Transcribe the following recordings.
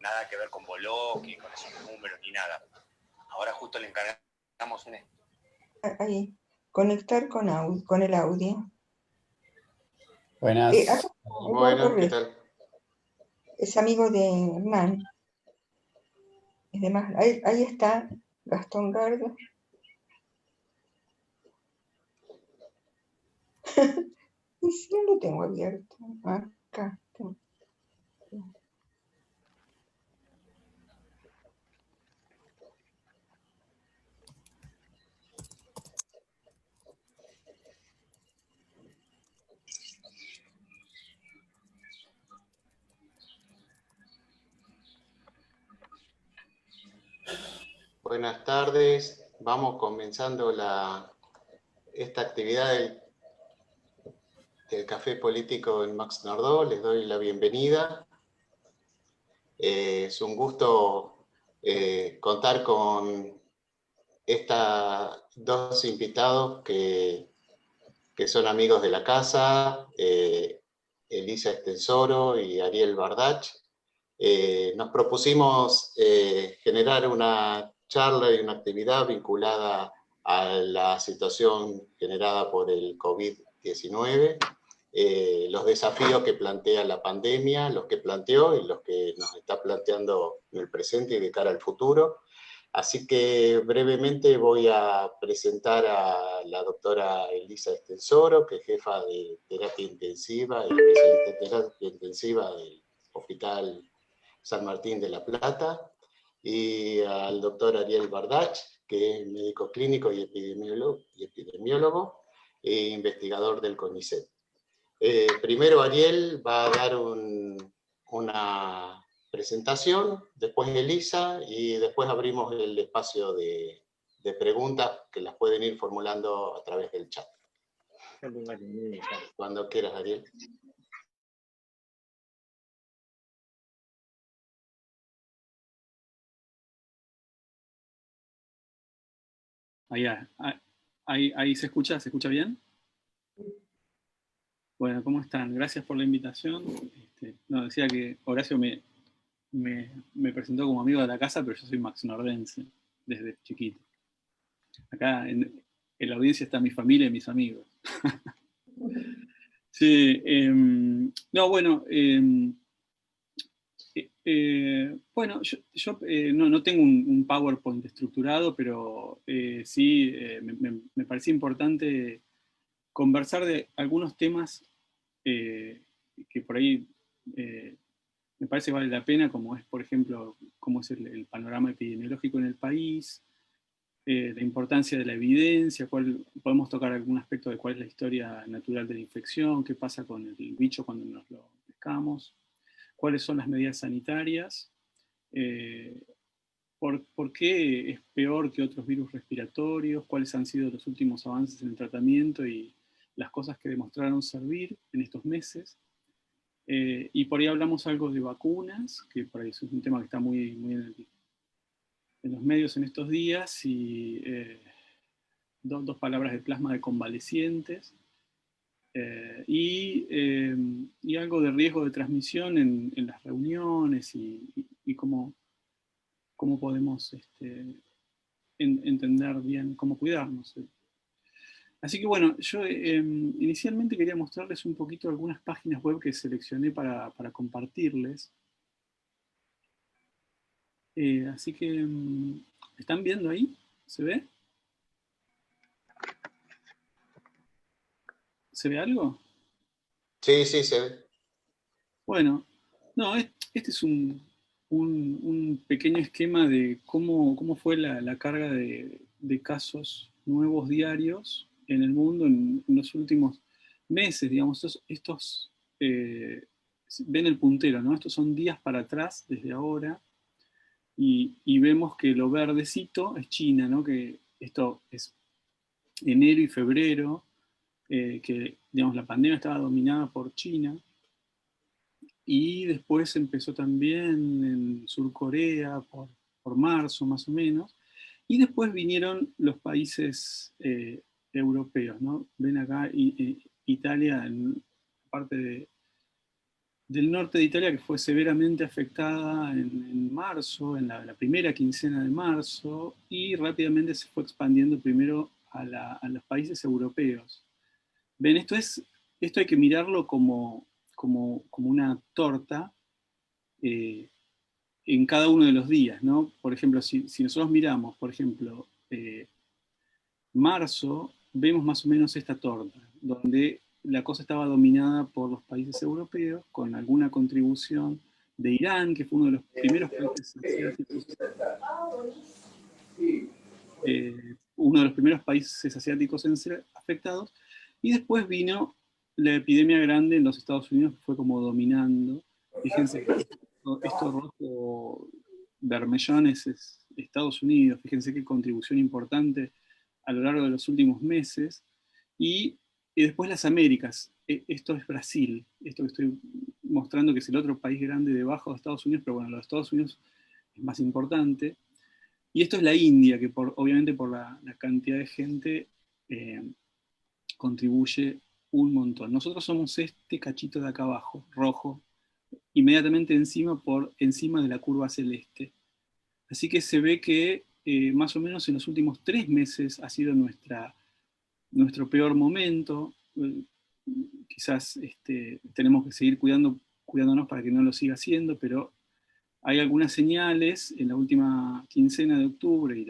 nada que ver con Boloqui, con esos números, ni nada. Ahora justo le encargamos un... Ahí, conectar con el audio. Buenas. Acá, Bueno, ¿qué tal? es amigo de Hernán. Ahí está Gastón Gardo. Y si no lo tengo abierto. Acá. Buenas tardes. Vamos comenzando esta actividad del Café Político en Max Nordó. Les doy la bienvenida. Es un gusto contar con estos dos invitados que son amigos de la casa, Elisa Estensoro y Ariel Bardach. Nos propusimos generar una charla y una actividad vinculada a la situación generada por el COVID-19, los desafíos que plantea la pandemia, los que planteó y los que nos está planteando en el presente y de cara al futuro. Así que brevemente voy a presentar a la doctora Elisa Estensoro, que es jefa de terapia intensiva y especialista en terapia intensiva del Hospital San Martín de la Plata, y al doctor Ariel Bardach, que es médico clínico y epidemiólogo e investigador del CONICET. Primero Ariel va a dar una presentación, después Elisa, y después abrimos el espacio de preguntas que las pueden ir formulando a través del chat. Cuando quieras, Ariel. Ahí se escucha bien. Bueno, ¿cómo están? Gracias por la invitación. Decía que Horacio me presentó como amigo de la casa, pero yo soy maxnordense desde chiquito. Acá en la audiencia está mi familia y mis amigos. Sí, yo no tengo un PowerPoint estructurado, pero sí me parecía importante conversar de algunos temas que por ahí me parece que vale la pena, como es, por ejemplo, cómo es el panorama epidemiológico en el país, la importancia de la evidencia, podemos tocar algún aspecto de cuál es la historia natural de la infección, qué pasa con el bicho cuando nos lo pescamos, cuáles son las medidas sanitarias, por qué es peor que otros virus respiratorios, cuáles han sido los últimos avances en el tratamiento y las cosas que demostraron servir en estos meses. Y por ahí hablamos algo de vacunas, que por ahí es un tema que está muy en los medios en estos días, y dos palabras de plasma de convalecientes, y algo de riesgo de transmisión en las reuniones y cómo podemos entender bien cómo cuidarnos. Así que bueno, yo inicialmente quería mostrarles un poquito algunas páginas web que seleccioné para compartirles. Así que, ¿están viendo ahí? ¿Se ve? ¿Se ve algo? Sí, se ve. Bueno, no, este es un pequeño esquema de cómo fue la carga de casos nuevos diarios en el mundo en los últimos meses, digamos. Ven el puntero, ¿no? Estos son días para atrás, desde ahora, y vemos que lo verdecito es China, ¿no? Que esto es enero y febrero, que, digamos, la pandemia estaba dominada por China, y después empezó también en Sur Corea por marzo más o menos, y después vinieron los países europeos, ¿no? Ven acá Italia en parte del norte de Italia, que fue severamente afectada en marzo, en la primera quincena de marzo, y rápidamente se fue expandiendo primero a los países europeos. Ven, esto hay que mirarlo como una torta en cada uno de los días, ¿no? Por ejemplo, si nosotros miramos, por ejemplo, marzo, vemos más o menos esta torta, donde la cosa estaba dominada por los países europeos, con alguna contribución de Irán, que fue uno de los primeros países asiáticos, uno de los primeros países asiáticos en ser afectados, y después vino la epidemia grande en los Estados Unidos, que fue como dominando. Fíjense, esto rojo bermellón es Estados Unidos, fíjense qué contribución importante a lo largo de los últimos meses, y después las Américas. Esto es Brasil, esto que estoy mostrando que es el otro país grande debajo de Estados Unidos, pero bueno, los Estados Unidos es más importante. Y esto es la India, que obviamente por la cantidad de gente contribuye un montón. Nosotros somos este cachito de acá abajo, rojo, inmediatamente encima de la curva celeste. Así que se ve que más o menos en los últimos 3 meses ha sido nuestro peor momento. Quizás tenemos que seguir cuidándonos para que no lo siga haciendo, pero hay algunas señales en la última quincena de octubre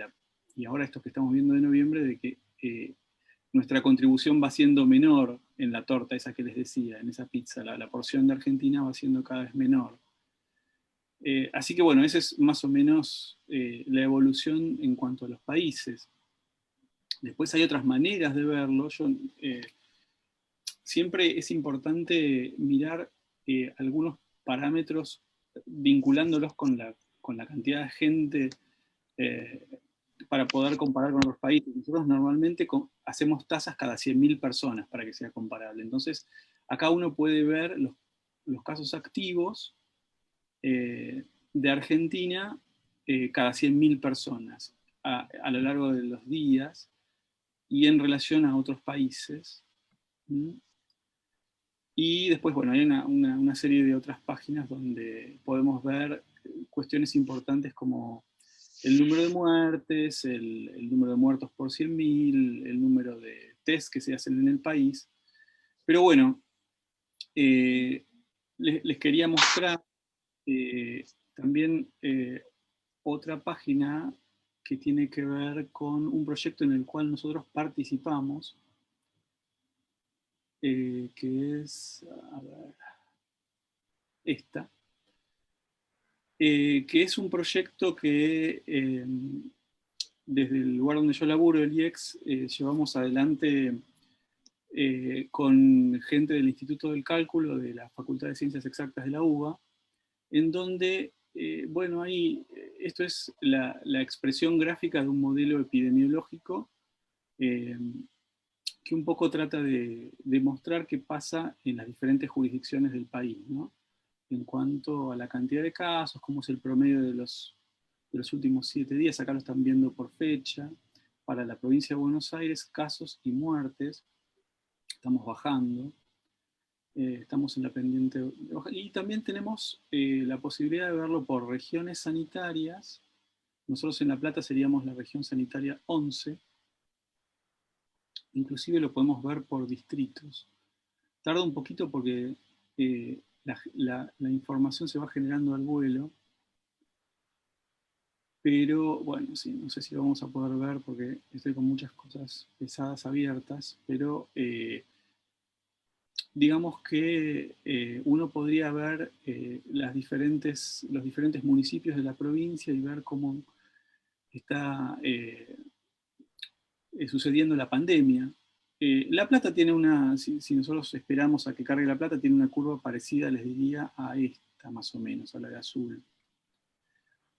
y ahora esto que estamos viendo de noviembre, de que nuestra contribución va siendo menor en la torta esa que les decía, en esa pizza. La porción de Argentina va siendo cada vez menor. Así que bueno, esa es más o menos la evolución en cuanto a los países. Después hay otras maneras de verlo. Siempre es importante mirar algunos parámetros vinculándolos con la cantidad de gente para poder comparar con otros países. Nosotros normalmente hacemos tasas cada 100.000 personas para que sea comparable. Entonces, acá uno puede ver los casos activos de Argentina cada 100.000 personas a lo largo de los días y en relación a otros países. Y después, bueno, hay una serie de otras páginas donde podemos ver cuestiones importantes como el número de muertes, el número de muertos por 100.000, el número de test que se hacen en el país. Pero bueno, les quería mostrar también otra página que tiene que ver con un proyecto en el cual nosotros participamos, que es, a ver, esta, que es un proyecto que desde el lugar donde yo laburo, el IEX, llevamos adelante con gente del Instituto del Cálculo de la Facultad de Ciencias Exactas de la UBA, en donde, bueno, ahí esto es la expresión gráfica de un modelo epidemiológico que un poco trata de demostrar qué pasa en las diferentes jurisdicciones del país, ¿no? En cuanto a la cantidad de casos, cómo es el promedio de los últimos 7 días, acá lo están viendo por fecha, para la provincia de Buenos Aires, casos y muertes, estamos bajando, estamos en la pendiente de baja, y también tenemos la posibilidad de verlo por regiones sanitarias. Nosotros en La Plata seríamos la región sanitaria 11, inclusive lo podemos ver por distritos. Tarda un poquito porque la información se va generando al vuelo, pero bueno, sí, no sé si lo vamos a poder ver porque estoy con muchas cosas pesadas abiertas, pero digamos que uno podría ver los diferentes municipios de la provincia y ver cómo está sucediendo la pandemia. La Plata tiene si nosotros esperamos a que cargue La Plata, tiene una curva parecida, les diría, a esta más o menos, a la de azul.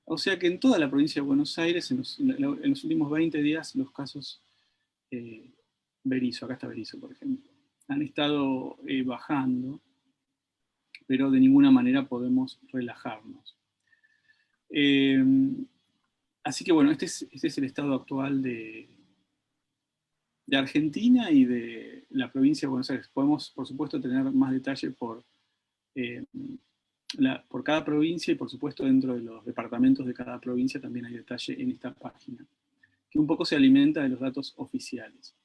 O sea que en toda la provincia de Buenos Aires, en los últimos 20 días, los casos Berisso, acá está Berisso, por ejemplo, han estado bajando, pero de ninguna manera podemos relajarnos. Así que bueno, este es el estado actual de Argentina y de la provincia de Buenos Aires. Podemos, por supuesto, tener más detalle por eh, por cada provincia y por supuesto dentro de los departamentos de cada provincia también hay detalle en esta página, que un poco se alimenta de los datos oficiales.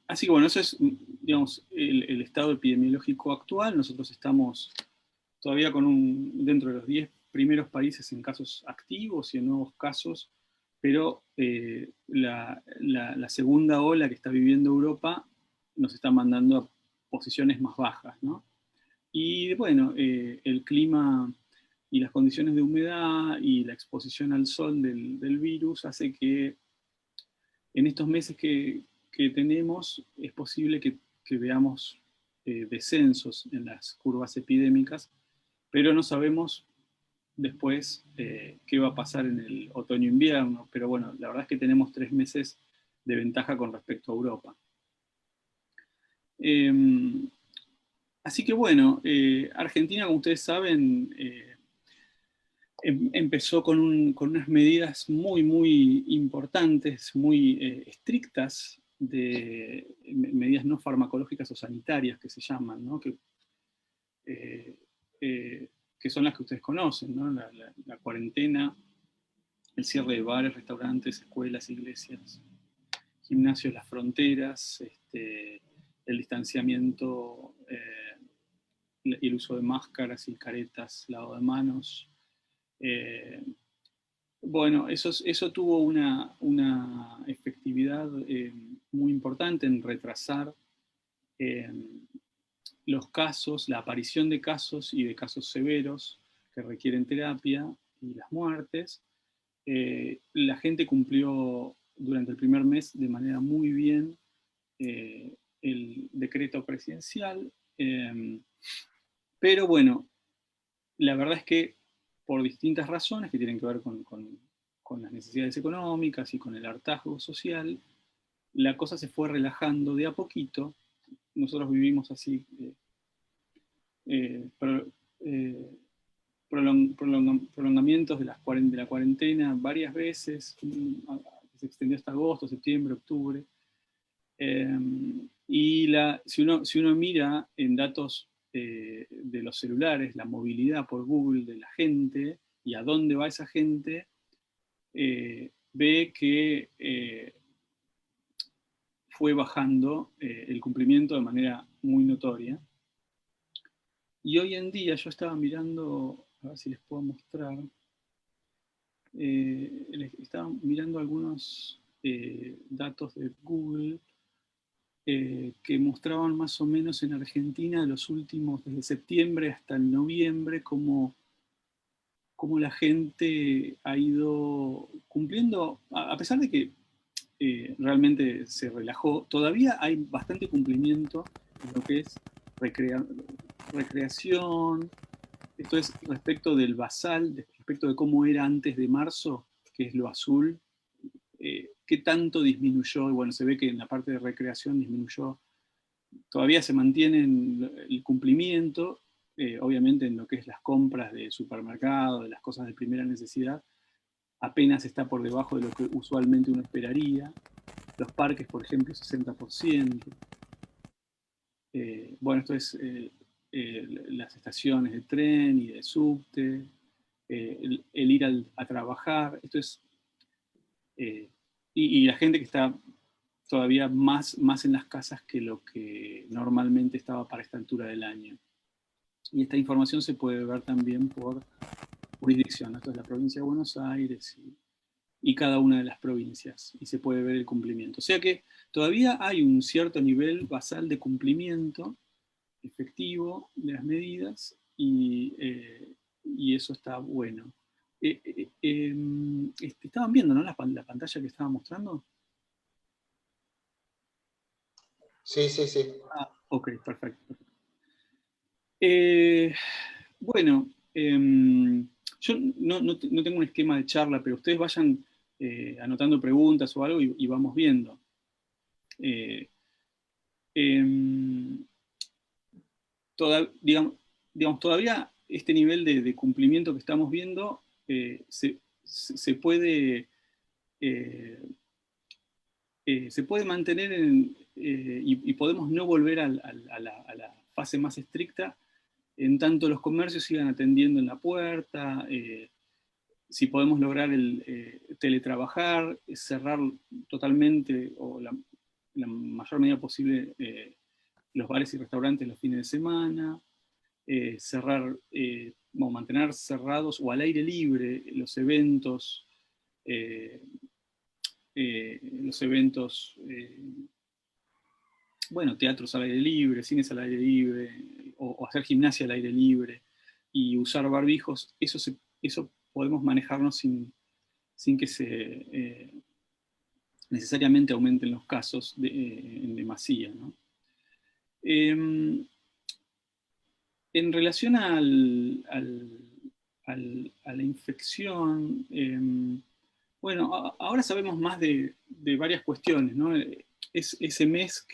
Así que bueno, eso es, digamos, el estado epidemiológico actual. Nosotros estamos todavía dentro de los 10 primeros países en casos activos y en nuevos casos, pero la segunda ola que está viviendo Europa nos está mandando a posiciones más bajas, ¿no? Y bueno, el clima y las condiciones de humedad y la exposición al sol del virus hace que en estos meses que tenemos es posible que veamos descensos en las curvas epidémicas, pero no sabemos después qué va a pasar en el otoño-invierno, pero bueno, la verdad es que tenemos 3 meses de ventaja con respecto a Europa. Así que bueno, Argentina, como ustedes saben, empezó con unas medidas muy importantes, muy estrictas, de medidas no farmacológicas o sanitarias que se llaman, ¿no? Que son las que ustedes conocen, ¿no? La cuarentena, el cierre de bares, restaurantes, escuelas, iglesias, gimnasios, las fronteras, el distanciamiento y el uso de máscaras y caretas, lavado de manos. Bueno, eso tuvo una efectividad muy importante en retrasar los casos, la aparición de casos y de casos severos que requieren terapia y las muertes. La gente cumplió durante el primer mes de manera muy bien el decreto presidencial, pero bueno, la verdad es que por distintas razones que tienen que ver con las necesidades económicas y con el hartazgo social, la cosa se fue relajando de a poquito. Nosotros vivimos así prolongamientos de la cuarentena varias veces, se extendió hasta agosto, septiembre, octubre. Y si uno mira en datos de los celulares, la movilidad por Google de la gente y a dónde va esa gente, ve que fue bajando el cumplimiento de manera muy notoria. Y hoy en día yo estaba mirando, a ver si les puedo mostrar, estaba mirando algunos datos de Google que mostraban más o menos en Argentina los últimos, desde septiembre hasta el noviembre, cómo la gente ha ido cumpliendo, a pesar de que realmente se relajó, todavía hay bastante cumplimiento en lo que es recreación. Esto es respecto del basal, respecto de cómo era antes de marzo, que es lo azul, qué tanto disminuyó. Y bueno, se ve que en la parte de recreación disminuyó. Todavía se mantiene el cumplimiento, obviamente en lo que es las compras de supermercado, de las cosas de primera necesidad, apenas está por debajo de lo que usualmente uno esperaría. Los parques, por ejemplo, 60%. Bueno, esto es las estaciones de tren y de subte, el ir a trabajar. Esto es... y la gente que está todavía más en las casas que lo que normalmente estaba para esta altura del año. Y esta información se puede ver también por jurisdicción. Esto es la provincia de Buenos Aires y cada una de las provincias. Y se puede ver el cumplimiento. O sea que todavía hay un cierto nivel basal de cumplimiento efectivo de las medidas y eso está bueno. Estaban viendo, ¿no? La pantalla que estaba mostrando. Sí. Ah, ok, perfecto. Bueno, yo no tengo un esquema de charla, pero ustedes vayan anotando preguntas o algo y vamos viendo. Todavía este nivel de cumplimiento que estamos viendo se puede se puede mantener y podemos no volver a la fase más estricta, en tanto los comercios sigan atendiendo en la puerta, si podemos lograr el teletrabajar, cerrar totalmente o la mayor medida posible los bares y restaurantes los fines de semana, cerrar, o mantener cerrados o al aire libre los eventos, bueno, teatros al aire libre, cines al aire libre, o hacer gimnasia al aire libre, y usar barbijos, eso podemos manejarnos sin que se necesariamente aumenten los casos en demasía, ¿no? En relación a la infección, bueno, ahora sabemos más de varias cuestiones, ¿no? Ese mes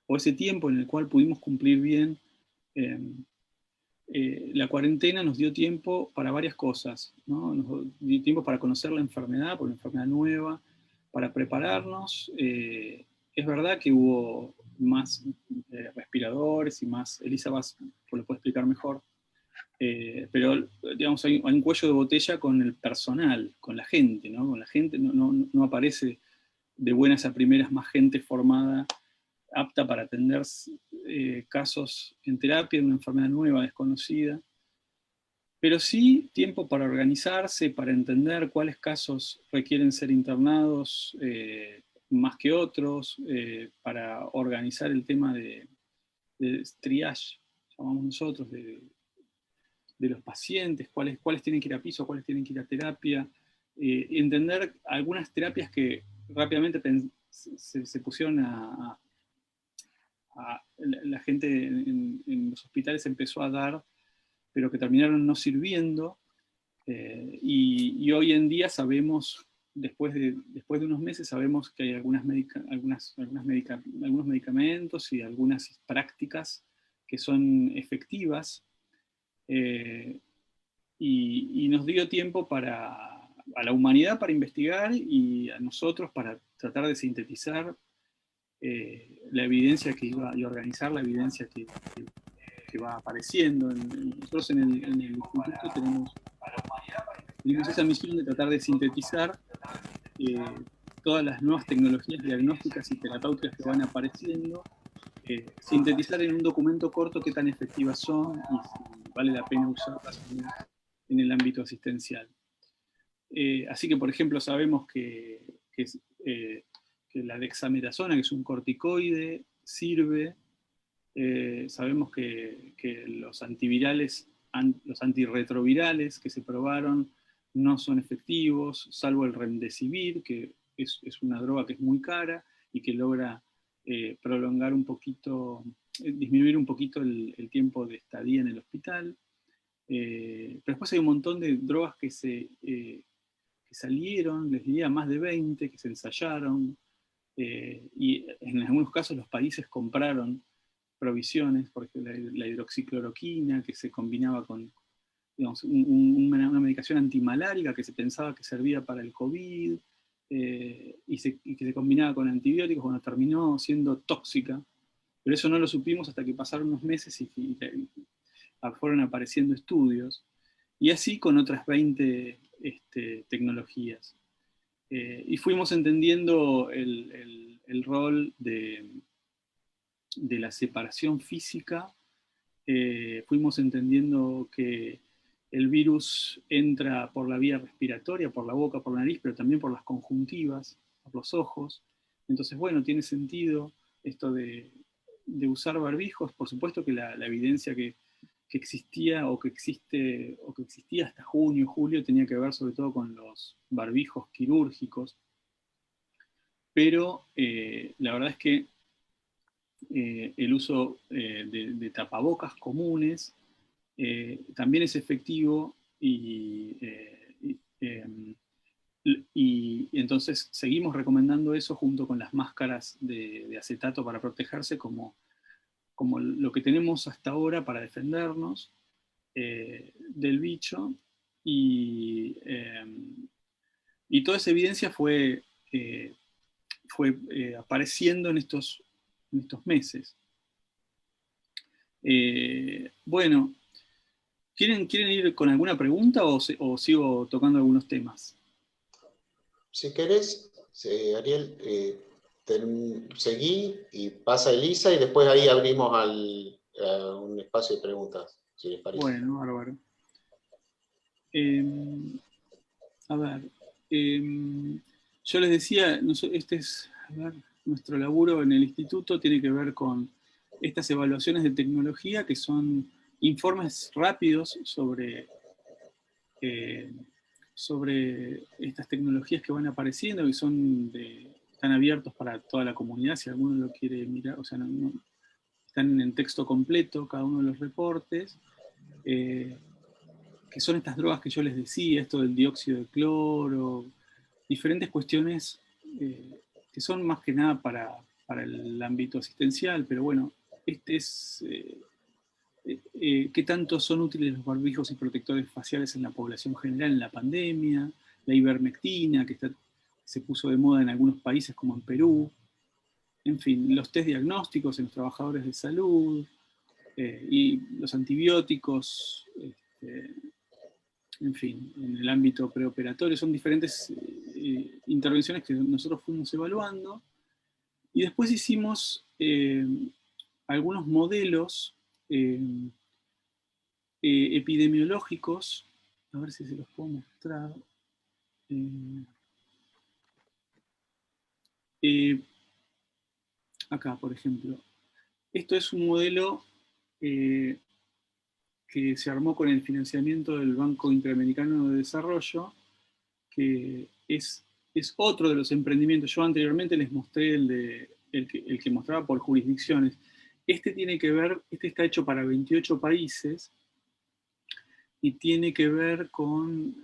o ese tiempo en el cual pudimos cumplir bien la cuarentena nos dio tiempo para varias cosas, ¿no? Nos dio tiempo para conocer la enfermedad, por una enfermedad nueva, para prepararnos. Es verdad que hubo más respiradores y más, Elisa lo puede explicar mejor, pero digamos, hay un cuello de botella con el personal, con la gente, ¿no? Con la gente no aparece de buenas a primeras más gente formada, apta para atender casos en terapia de una enfermedad nueva, desconocida, pero sí tiempo para organizarse, para entender cuáles casos requieren ser internados más que otros, para organizar el tema de triage, llamamos nosotros, de los pacientes, cuáles tienen que ir a piso, cuáles tienen que ir a terapia, entender algunas terapias que rápidamente se pusieron la gente en los hospitales empezó a dar, pero que terminaron no sirviendo, y hoy en día sabemos, después de unos meses, sabemos que hay algunos medicamentos y algunas prácticas que son efectivas, y nos dio tiempo a la humanidad para investigar y a nosotros para tratar de sintetizar la evidencia y organizar la evidencia que va apareciendo. Nosotros en el instituto tenemos esa misión de tratar de sintetizar todas las nuevas tecnologías diagnósticas y terapéuticas que van apareciendo, sintetizar en un documento corto qué tan efectivas son y si vale la pena usarlas en el ámbito asistencial. Así que, por ejemplo, sabemos que la dexametasona, que es un corticoide, sirve. Sabemos que los antivirales, los antirretrovirales que se probaron no son efectivos, salvo el remdesivir, que es una droga que es muy cara y que logra prolongar un poquito, disminuir un poquito el tiempo de estadía en el hospital. Pero después hay un montón de drogas que salieron, les diría más de 20, que se ensayaron, y en algunos casos los países compraron provisiones, por ejemplo la hidroxicloroquina, que se combinaba con, digamos, una medicación antimalárica que se pensaba que servía para el COVID, y que se combinaba con antibióticos, bueno, terminó siendo tóxica, pero eso no lo supimos hasta que pasaron unos meses y fueron apareciendo estudios, y así con otras 20 tecnologías. Y fuimos entendiendo el rol de la separación física, fuimos entendiendo que el virus entra por la vía respiratoria, por la boca, por la nariz, pero también por las conjuntivas, por los ojos. Entonces, bueno, tiene sentido esto de usar barbijos. Por supuesto que la evidencia que existía o que existía hasta junio, julio, tenía que ver sobre todo con los barbijos quirúrgicos, pero la verdad es que el uso de tapabocas comunes también es efectivo, y entonces seguimos recomendando eso junto con las máscaras de acetato para protegerse como lo que tenemos hasta ahora para defendernos del bicho, y toda esa evidencia fue fue apareciendo en estos meses. Bueno, ¿quieren ir con alguna pregunta o sigo tocando algunos temas? Si querés, Ariel, seguí y pasa Elisa y después ahí abrimos a un espacio de preguntas, si les parece. Bueno, bárbaro. A ver, yo les decía, nuestro laburo en el instituto tiene que ver con estas evaluaciones de tecnología que son informes rápidos sobre estas tecnologías que van apareciendo y están abiertos para toda la comunidad, si alguno lo quiere mirar, o sea, están en texto completo cada uno de los reportes, que son estas drogas que yo les decía, esto del dióxido de cloro, diferentes cuestiones que son más que nada para el ámbito asistencial, pero bueno, qué tanto son útiles los barbijos y protectores faciales en la población general en la pandemia, la ivermectina, que se puso de moda en algunos países como en Perú, en fin, los test diagnósticos en los trabajadores de salud, y los antibióticos, en fin, en el ámbito preoperatorio, son diferentes intervenciones que nosotros fuimos evaluando, y después hicimos algunos modelos epidemiológicos, a ver si se los puedo mostrar. Acá, por ejemplo. Esto es un modelo que se armó con el financiamiento del Banco Interamericano de Desarrollo, que es otro de los emprendimientos. Yo anteriormente les mostré el que mostraba por jurisdicciones. Este está hecho para 28 países y tiene que ver con,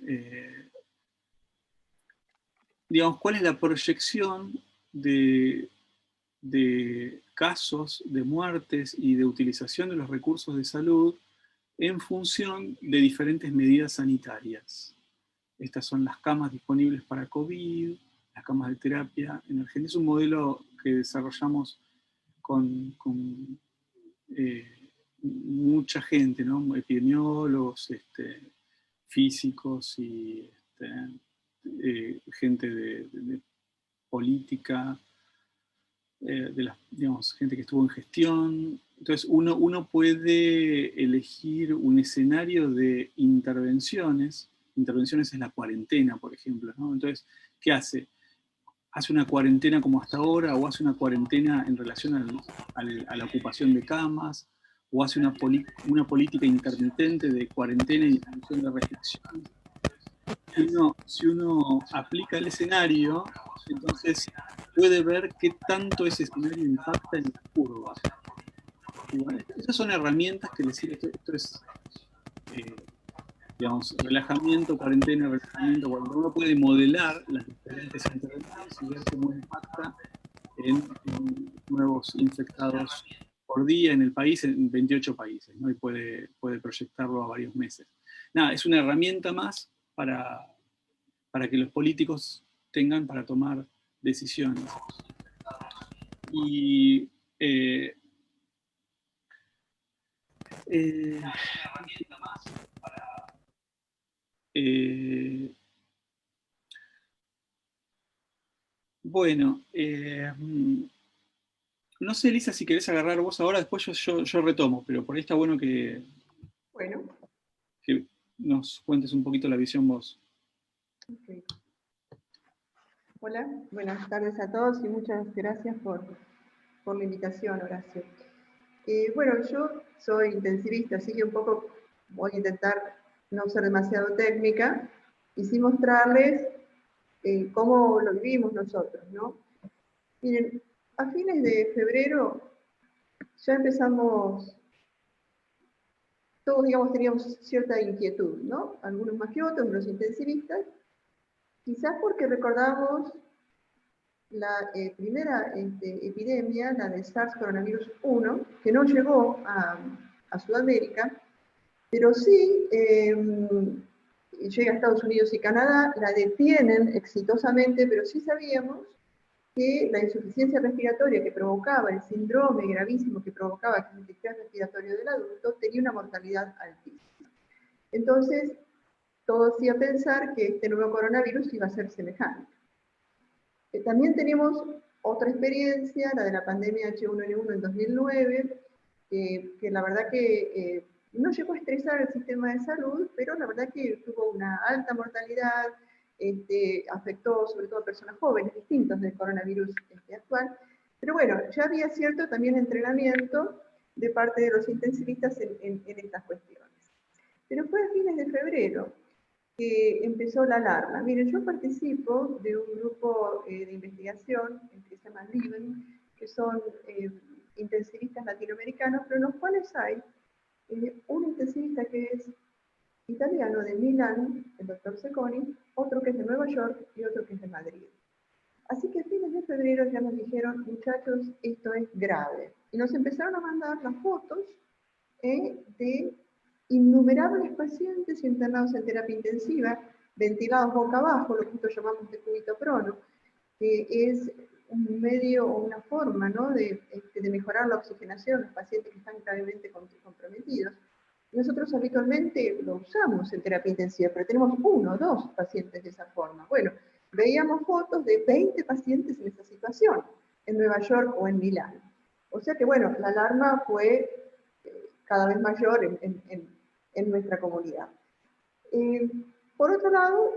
digamos, cuál es la proyección de casos, de muertes y de utilización de los recursos de salud en función de diferentes medidas sanitarias. Estas son las camas disponibles para COVID, las camas de terapia emergente. Es un modelo que desarrollamos con mucha gente, ¿no? Epidemiólogos, físicos y gente de política, digamos, gente que estuvo en gestión. Entonces uno puede elegir un escenario de intervenciones. Intervenciones es la cuarentena, por ejemplo, ¿no? Entonces, ¿qué hace? ¿Hace una cuarentena como hasta ahora, o hace una cuarentena en relación a la ocupación de camas, o hace una política intermitente de cuarentena y disminución de restricciones? Si uno aplica el escenario, entonces puede ver qué tanto ese escenario impacta en las curvas. Y bueno, esas son herramientas que les sirven. Esto es, digamos, relajamiento, cuarentena, relajamiento, cuando uno puede modelar las diferentes intervenciones y ver cómo impacta en nuevos infectados por día en el país, en 28 países, ¿no? Y puede proyectarlo a varios meses. Nada, es una herramienta más para que los políticos tengan para tomar decisiones. Y bueno, no sé, Elisa, si querés agarrar vos ahora, después yo retomo, pero por ahí está bueno que nos cuentes un poquito la visión vos. Okay. Hola, buenas tardes a todos y muchas gracias por la invitación, Horacio. Bueno, yo soy intensivista, así que un poco voy a intentar no ser demasiado técnica y sí mostrarles cómo lo vivimos nosotros, ¿no? Miren, a fines de febrero ya empezamos, todos, digamos, teníamos cierta inquietud, ¿no? Algunos más que otros, los intensivistas, quizás porque recordamos la primera epidemia, la de SARS coronavirus 1, que no llegó a Sudamérica, pero sí llega a Estados Unidos y Canadá, la detienen exitosamente, pero sí sabíamos que la insuficiencia respiratoria que provocaba, el síndrome gravísimo que provocaba el sistema respiratorio del adulto, tenía una mortalidad altísima. Entonces, todo hacía pensar que este nuevo coronavirus iba a ser semejante. También tenemos otra experiencia, la de la pandemia H1N1 en 2009, que la verdad que no llegó a estresar el sistema de salud, pero la verdad que tuvo una alta mortalidad, afectó sobre todo a personas jóvenes, distintas del coronavirus actual. Pero bueno, ya había cierto también entrenamiento de parte de los intensivistas en estas cuestiones. Pero fue a fines de febrero que empezó la alarma. Miren, yo participo de un grupo de investigación que se llama LIBEN, que son intensivistas latinoamericanos, pero en los cuales hay un intensivista que es italiano de Milán, el doctor Secconi, otro que es de Nueva York y otro que es de Madrid. Así que a fines de febrero ya nos dijeron, muchachos, esto es grave. Y nos empezaron a mandar las fotos de innumerables pacientes internados en terapia intensiva, ventilados boca abajo, lo que nosotros llamamos de cúbito prono, que es un medio o una forma, ¿no?, de mejorar la oxigenación en los pacientes que están gravemente comprometidos. Nosotros habitualmente lo usamos en terapia intensiva, pero tenemos 1 o 2 pacientes de esa forma. Bueno, veíamos fotos de 20 pacientes en esa situación, en Nueva York o en Milán. O sea que, bueno, la alarma fue cada vez mayor en nuestra comunidad. Por otro lado,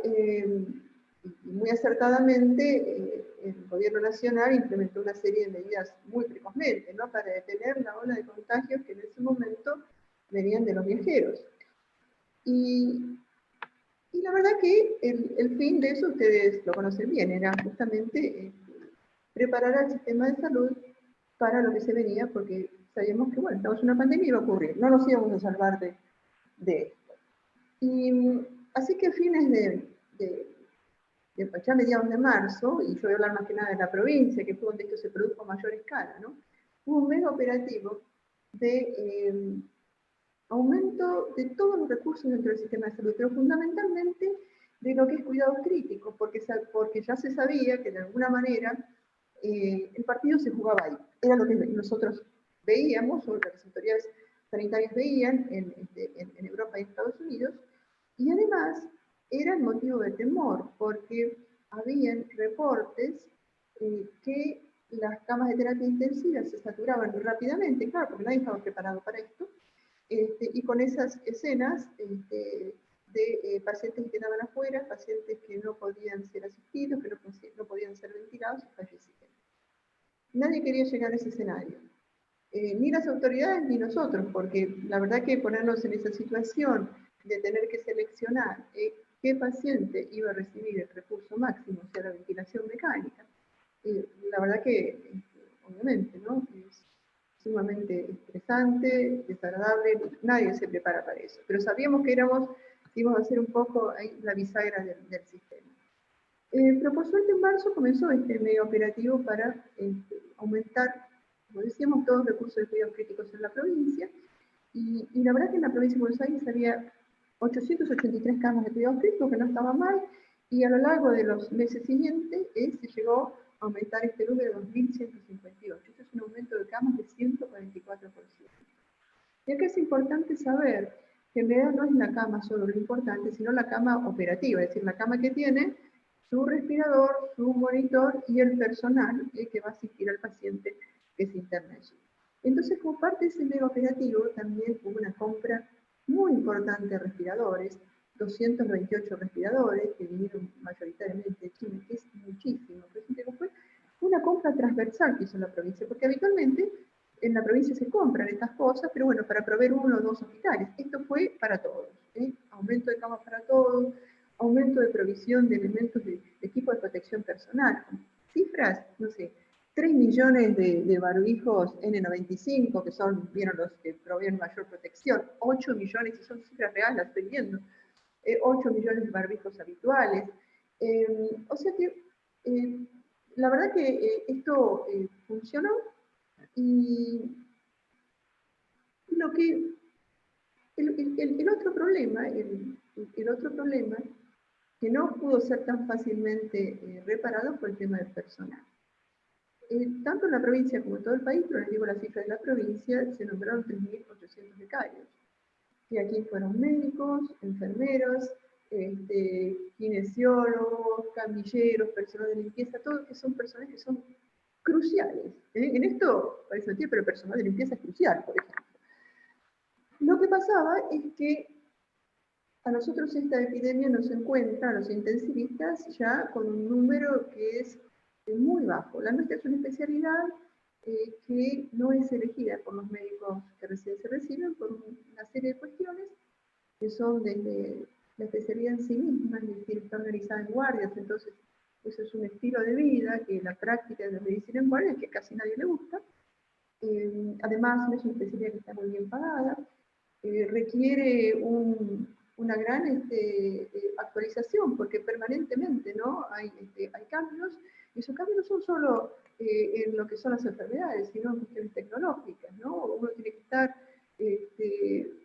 muy acertadamente, el gobierno nacional implementó una serie de medidas muy precozmente, ¿no?, para detener la ola de contagios que en ese momento venían de los viajeros. Y la verdad que el fin de eso, ustedes lo conocen bien, era justamente preparar al sistema de salud para lo que se venía, porque sabíamos que, bueno, estamos en una pandemia y iba a ocurrir, no nos íbamos a salvar de esto. Y así que a fines ya mediados de marzo, y yo voy a hablar más que nada de la provincia, que fue donde esto se produjo a mayor escala, ¿no?, hubo un mega operativo de aumento de todos los recursos dentro del sistema de salud, pero fundamentalmente de lo que es cuidado crítico, porque ya se sabía que de alguna manera el partido se jugaba ahí. Era lo que nosotros veíamos, o las autoridades sanitarias veían en Europa y Estados Unidos, y además era el motivo de temor, porque habían reportes que las camas de terapia intensiva se saturaban muy rápidamente, claro, porque nadie estaba preparado para esto, y con esas escenas de pacientes que quedaban afuera, pacientes que no podían ser asistidos, que no podían ser ventilados y fallecían. Nadie quería llegar a ese escenario, ni las autoridades ni nosotros, porque la verdad que ponernos en esa situación de tener que seleccionar qué paciente iba a recibir el recurso máximo, o sea, la ventilación mecánica, la verdad que, obviamente, ¿no?, es sumamente estresante, desagradable, nadie se prepara para eso. Pero sabíamos que íbamos a ser un poco ahí la bisagra del sistema. Pero por suerte en marzo comenzó este medio operativo para aumentar, como decíamos, todos los recursos de cuidados críticos en la provincia, y la verdad que en la provincia de Buenos Aires había 883 camas de cuidados críticos, que no estaba mal, y a lo largo de los meses siguientes se llegó a aumentar este número a 2.158. Esto es un aumento de camas de 144%. Y acá es importante saber que en realidad no es la cama solo lo importante, sino la cama operativa, es decir, la cama que tiene su respirador, su monitor y el personal que va a asistir al paciente que se interna allí. Entonces, como parte de ese mega operativo, también hubo una compra muy importante de respiradores, 228 respiradores, que vinieron mayoritariamente de Chile, que es muchísimo. Pero fue una compra transversal que hizo la provincia, porque habitualmente en la provincia se compran estas cosas, pero bueno, para proveer 1 o 2 hospitales. Esto fue para todos, aumento de camas para todos, aumento de provisión de elementos de equipo de protección personal. Cifras, no sé, 3 millones de barbijos N95, que vieron los que proveen mayor protección, 8 millones, y son cifras reales, las estoy viendo, 8 millones de barbijos habituales. O sea que la verdad que esto funcionó, y lo que el otro problema, que no pudo ser tan fácilmente reparado, fue el tema del personal. tanto en la provincia como en todo el país, pero les digo la cifra de la provincia, se nombraron 3.800 becarios. Y aquí fueron médicos, enfermeros, kinesiólogos, camilleros, personal de limpieza, todos que son personas que son cruciales. En esto parece mentira, pero el personal de limpieza es crucial, por ejemplo. Lo que pasaba es que a nosotros esta epidemia nos encuentra, a los intensivistas, ya con un número que es muy bajo. La nuestra es una especialidad que no es elegida por los médicos que recién se reciben por una serie de cuestiones que son desde la especialidad en sí misma, es decir, está organizada en guardias, entonces eso es un estilo de vida, que la práctica de la medicina en guardia, que casi nadie le gusta. Además, no es una especialidad que está muy bien pagada, requiere una gran actualización, porque permanentemente, ¿no? hay cambios, y esos cambios no son solo en lo que son las enfermedades, sino en cuestiones tecnológicas, ¿no? Uno tiene que estar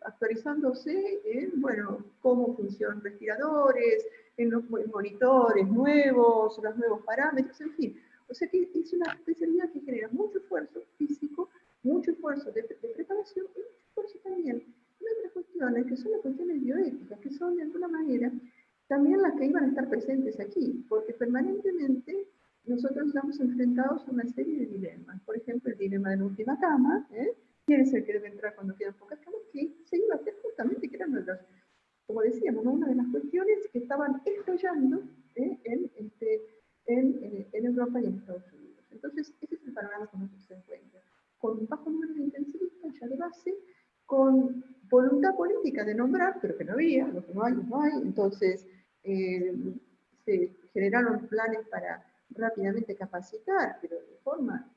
actualizándose en, bueno, cómo funcionan respiradores, en los monitores nuevos, los nuevos parámetros, en fin. O sea que es una especialidad que genera mucho esfuerzo físico, mucho esfuerzo de preparación y mucho esfuerzo también en otras cuestiones, que son las cuestiones bioéticas, que son de alguna manera también las que iban a estar presentes aquí, porque permanentemente nosotros estamos enfrentados a una serie de dilemas. Por ejemplo, el dilema de la última cama, ¿quién es el que debe entrar cuando quedan pocas camas? Que se iba a hacer justamente, que eran nuestros, como decíamos, ¿no? Una de las cuestiones que estaban estallando en Europa y en Estados Unidos. Entonces, ese es el panorama que nosotros se encuentra. Con un bajo número de intensivistas ya de base, con voluntad política de nombrar, pero que no había, lo que no hay, no hay. Entonces, se generaron planes para rápidamente capacitar, pero de forma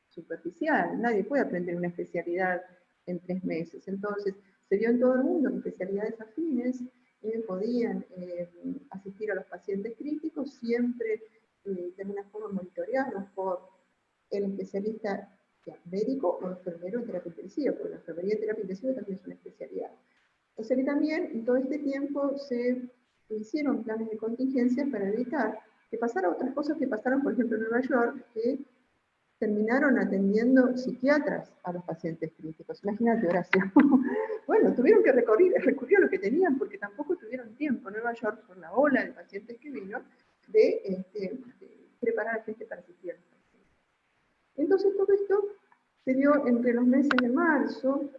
superficial. Nadie puede aprender una especialidad en 3 meses. Entonces, se vio en todo el mundo que especialidades afines podían asistir a los pacientes críticos, siempre de alguna forma monitoreados por el especialista médico o enfermero en terapia intensiva, porque la enfermería en terapia intensiva también es una especialidad. O sea que también en todo este tiempo se hicieron planes de contingencia para evitar que pasara otras cosas que pasaron, por ejemplo, en Nueva York, que terminaron atendiendo psiquiatras a los pacientes críticos. Imagínate, Horacio. Bueno, tuvieron que recurrir a lo que tenían, porque tampoco tuvieron tiempo en Nueva York, por la ola de pacientes que vino, de preparar a gente para asistir a los pacientes. Entonces, todo esto se dio entre los meses de marzo,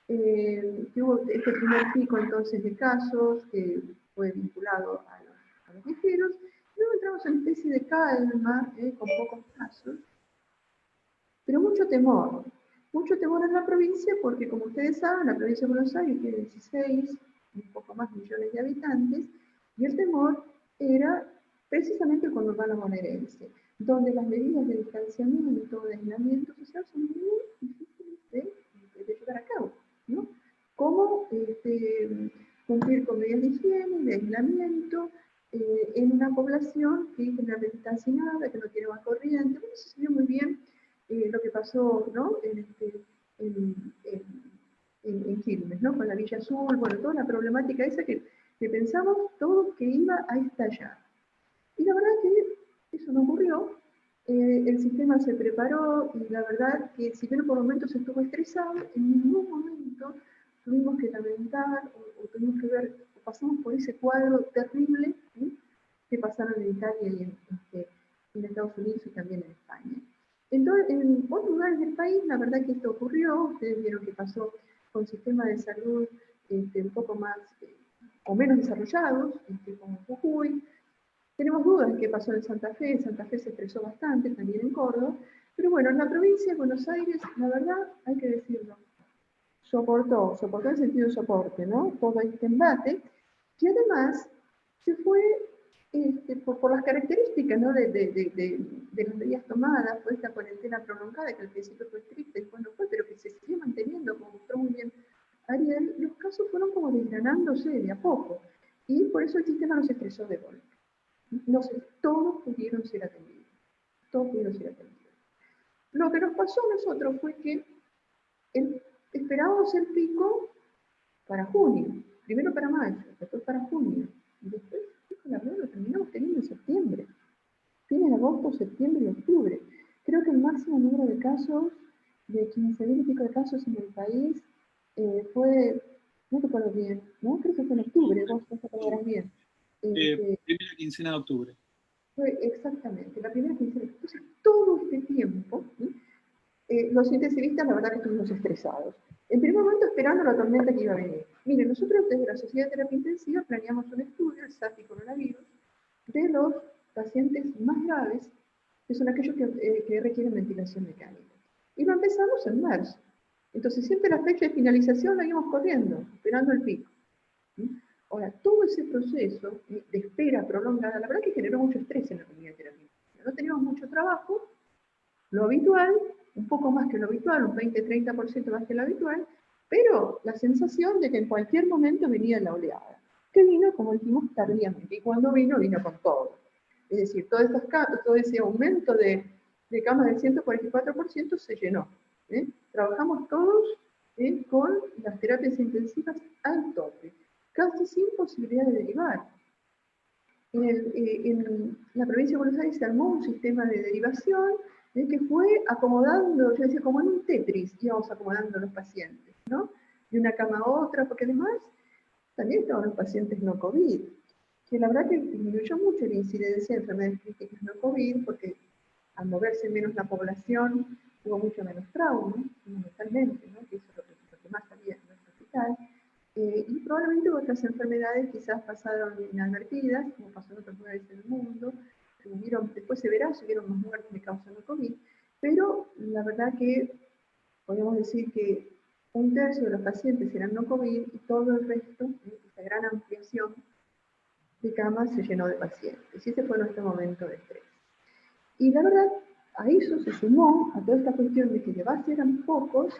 que hubo este primer pico entonces de casos, que fue vinculado a los viajeros. Luego entramos en una especie de calma, con pocos casos, pero mucho temor en la provincia, porque como ustedes saben, la provincia de Buenos Aires tiene 16, un poco más millones de habitantes, y el temor era precisamente el conurbano bonaerense, donde las medidas de distanciamiento, de aislamiento social son muy difíciles de llevar a cabo, ¿no? Cómo cumplir con medidas de higiene, de aislamiento, en una población que generalmente está hacinada, que no tiene más corriente. Bueno, eso se vio muy bien lo que pasó, ¿no? en Quilmes, ¿no? Con la Villa Azul, bueno, toda la problemática esa que pensamos todos que iba a estallar. Y la verdad que eso no ocurrió, el sistema se preparó, y la verdad que si bien por momentos estuvo estresado, en ningún momento tuvimos que lamentar, o tuvimos que ver, o pasamos por ese cuadro terrible, ¿sí? Que pasaron en Italia y en Estados Unidos y también en España. Entonces, en otros lugares del país, la verdad que esto ocurrió, ustedes vieron que pasó con sistemas de salud un poco más o menos desarrollados, como Jujuy. Tenemos dudas de qué pasó en Santa Fe se estresó bastante, también en Córdoba, pero bueno, en la provincia de Buenos Aires, la verdad, hay que decirlo, soportó en sentido de soporte, ¿no? Todo este embate, y además se fue por las características, ¿no? de las medidas tomadas, por esta cuarentena prolongada, que al principio fue estricta y después no fue, pero que se siguió manteniendo, como mostró muy bien Ariel, los casos fueron como desgranándose de a poco, y por eso el sistema no se estresó de golpe. No sé, todos pudieron ser atendidos. Lo que nos pasó a nosotros fue que esperábamos el pico para junio, primero para mayo, después para junio, y después, la verdad, lo terminamos teniendo en septiembre, fines de agosto, septiembre y octubre. creo que el máximo número de casos, de 15.000 y pico de casos en el país, fue, no recuerdo bien, ¿no? Creo que fue en octubre, vos te acordarás bien. Primera quincena de octubre. Fue exactamente, la primera quincena. Entonces, todo este tiempo, los intensivistas, la verdad que estuvimos estresados. En primer momento, esperando la tormenta que iba a venir. Miren, nosotros desde la Sociedad de Terapia Intensiva planeamos un estudio, el SAFI coronavirus, de los pacientes más graves, que son aquellos que requieren ventilación mecánica. Y lo empezamos en marzo. Entonces, siempre la fecha de finalización la íbamos corriendo, esperando el pico. Ahora, todo ese proceso de espera prolongada, la verdad que generó mucho estrés en la comunidad de terapia. No teníamos mucho trabajo, lo habitual, un poco más que lo habitual, un 20-30% más que lo habitual, pero la sensación de que en cualquier momento venía la oleada, que vino, como dijimos, tardíamente, y cuando vino, vino con todo. Es decir, todo ese aumento de camas del 144% se llenó. Trabajamos todos con las terapias intensivas al tope, casi sin posibilidad de derivar. En la provincia de Buenos Aires se armó un sistema de derivación que fue acomodando, yo decía, como en un Tetris, íbamos acomodando a los pacientes, ¿no? De una cama a otra, porque además también estaban los pacientes no COVID, que la verdad que disminuyó mucho la incidencia de enfermedades críticas no COVID, porque al moverse menos la población, hubo mucho menos trauma, fundamentalmente, ¿no? Que eso es lo que más había en nuestro hospital. Y probablemente otras enfermedades quizás pasaron inadvertidas, como pasó en otros lugares del mundo, después se verá si hubieron más muertes de causa no COVID, pero la verdad que podemos decir que un tercio de los pacientes eran no COVID y todo el resto, esta gran ampliación de camas se llenó de pacientes. Y ese fue nuestro momento de estrés. Y la verdad, a eso se sumó, a toda esta cuestión de que de base eran pocos,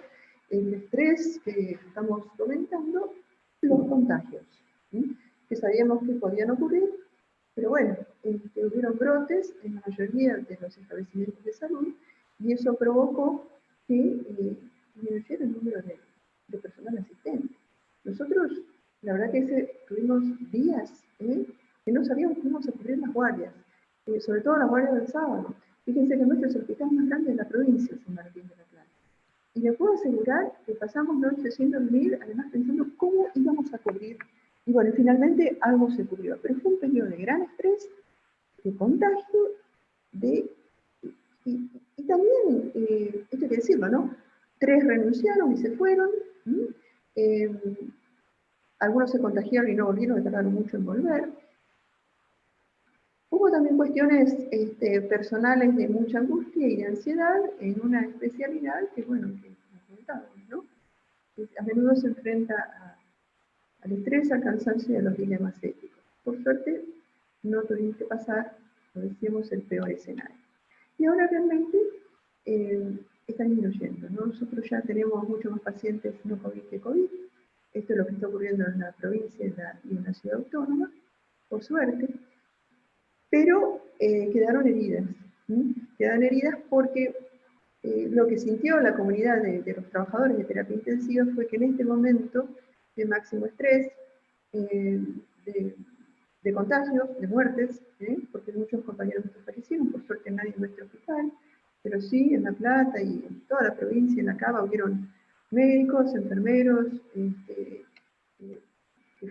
el estrés que estamos comentando, los contagios, que sabíamos que podían ocurrir, pero bueno, hubieron brotes en la mayoría de los establecimientos de salud, y eso provocó que disminuyera el número de personal asistente. Nosotros, la verdad que tuvimos días que no sabíamos cómo íbamos a cubrir las guardias, sobre todo las guardias del sábado. Fíjense que nuestro es el hospital más grande de la provincia, San Martín de la Plata. Y les puedo asegurar que pasamos noches sin dormir, además pensando cómo íbamos a cubrir. Y bueno, finalmente algo se cubrió, pero fue un periodo de gran estrés, de contagio, y también, esto hay que decirlo, ¿no? 3 renunciaron y se fueron. Algunos se contagiaron y no volvieron, que tardaron mucho en volver. Hubo también cuestiones personales de mucha angustia y de ansiedad en una especialidad que, bueno, que nos comentábamos, ¿no? A menudo se enfrenta al estrés, al cansancio y a los dilemas éticos. Por suerte, no tuvimos que pasar, como decíamos, el peor escenario. Y ahora realmente está disminuyendo, ¿no? Nosotros ya tenemos muchos más pacientes no COVID que COVID. Esto es lo que está ocurriendo en la provincia y en la ciudad autónoma, por suerte. Pero quedaron heridas. Quedaron heridas porque lo que sintió la comunidad de los trabajadores de terapia intensiva fue que en este momento de máximo estrés, de contagios, de muertes, porque muchos compañeros nuestros fallecieron, por suerte nadie en nuestro hospital, pero sí en La Plata y en toda la provincia, en la Cava, hubieron médicos, enfermeros que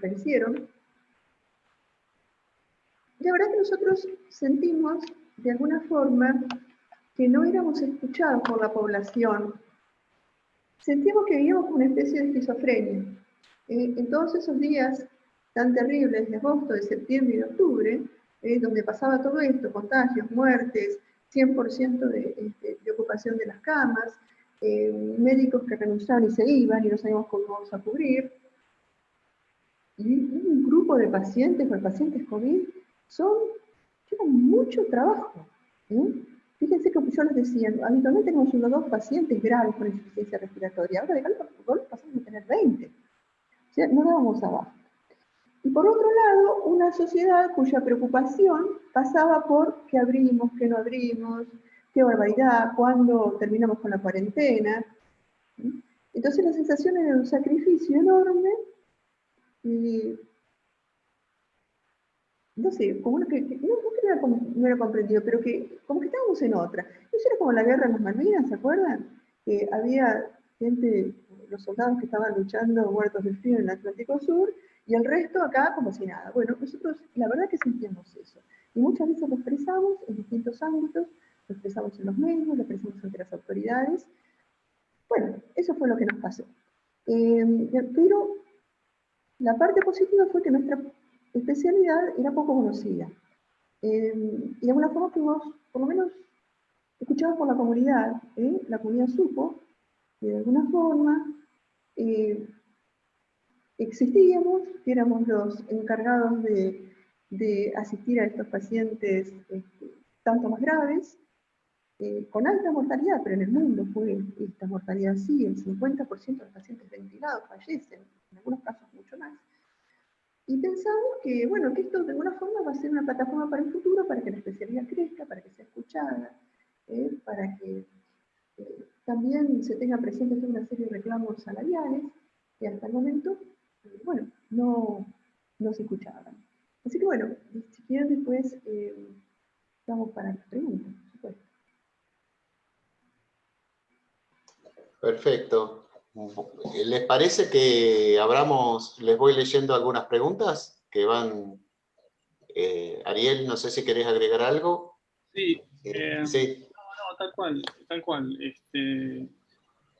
fallecieron. La verdad que nosotros sentimos, de alguna forma, que no éramos escuchados por la población. Sentíamos que vivíamos como una especie de esquizofrenia. En todos esos días tan terribles de agosto, de septiembre y de octubre, donde pasaba todo esto, contagios, muertes, 100% de ocupación de las camas, médicos que renunciaban y se iban y no sabíamos cómo vamos a cubrir, y un grupo de pacientes, o pacientes COVID, llevan mucho trabajo. Fíjense que yo les decía, habitualmente tenemos 1 o 2 pacientes graves con insuficiencia respiratoria, ahora de golpe pasamos a tener 20. O sea, no dábamos abasto. Y por otro lado, una sociedad cuya preocupación pasaba por qué abrimos, qué no abrimos, qué barbaridad, cuándo terminamos con la cuarentena. Entonces la sensación era de un sacrificio enorme, y no sé, como uno no era comprendido, pero que como que estábamos en otra. Eso era como la guerra en las Malvinas, ¿se acuerdan? Que había gente, los soldados que estaban luchando muertos de frío en el Atlántico Sur, y el resto acá como si nada. Bueno, nosotros la verdad que sentíamos eso. Y muchas veces lo expresamos en distintos ámbitos, lo expresamos en los medios, lo expresamos ante las autoridades. Bueno, eso fue lo que nos pasó. Pero la parte positiva fue que nuestra especialidad era poco conocida. Y de alguna forma fuimos, por lo menos, escuchados por la comunidad. La comunidad supo que de alguna forma existíamos, que éramos los encargados de asistir a estos pacientes tanto más graves, con alta mortalidad, pero en el mundo fue esta mortalidad así, el 50% de los pacientes ventilados fallecen, en algunos casos mucho más. Y pensamos que, bueno, que esto de alguna forma va a ser una plataforma para el futuro, para que la especialidad crezca, para que sea escuchada, para que también se tenga presente toda una serie de reclamos salariales que hasta el momento, bueno, no se escuchaban. Así que bueno, si quieren después vamos para las preguntas, por supuesto. Perfecto. ¿Les parece que les voy leyendo algunas preguntas que van? Ariel, no sé si querés agregar algo. Sí. Sí. No, tal cual, tal cual.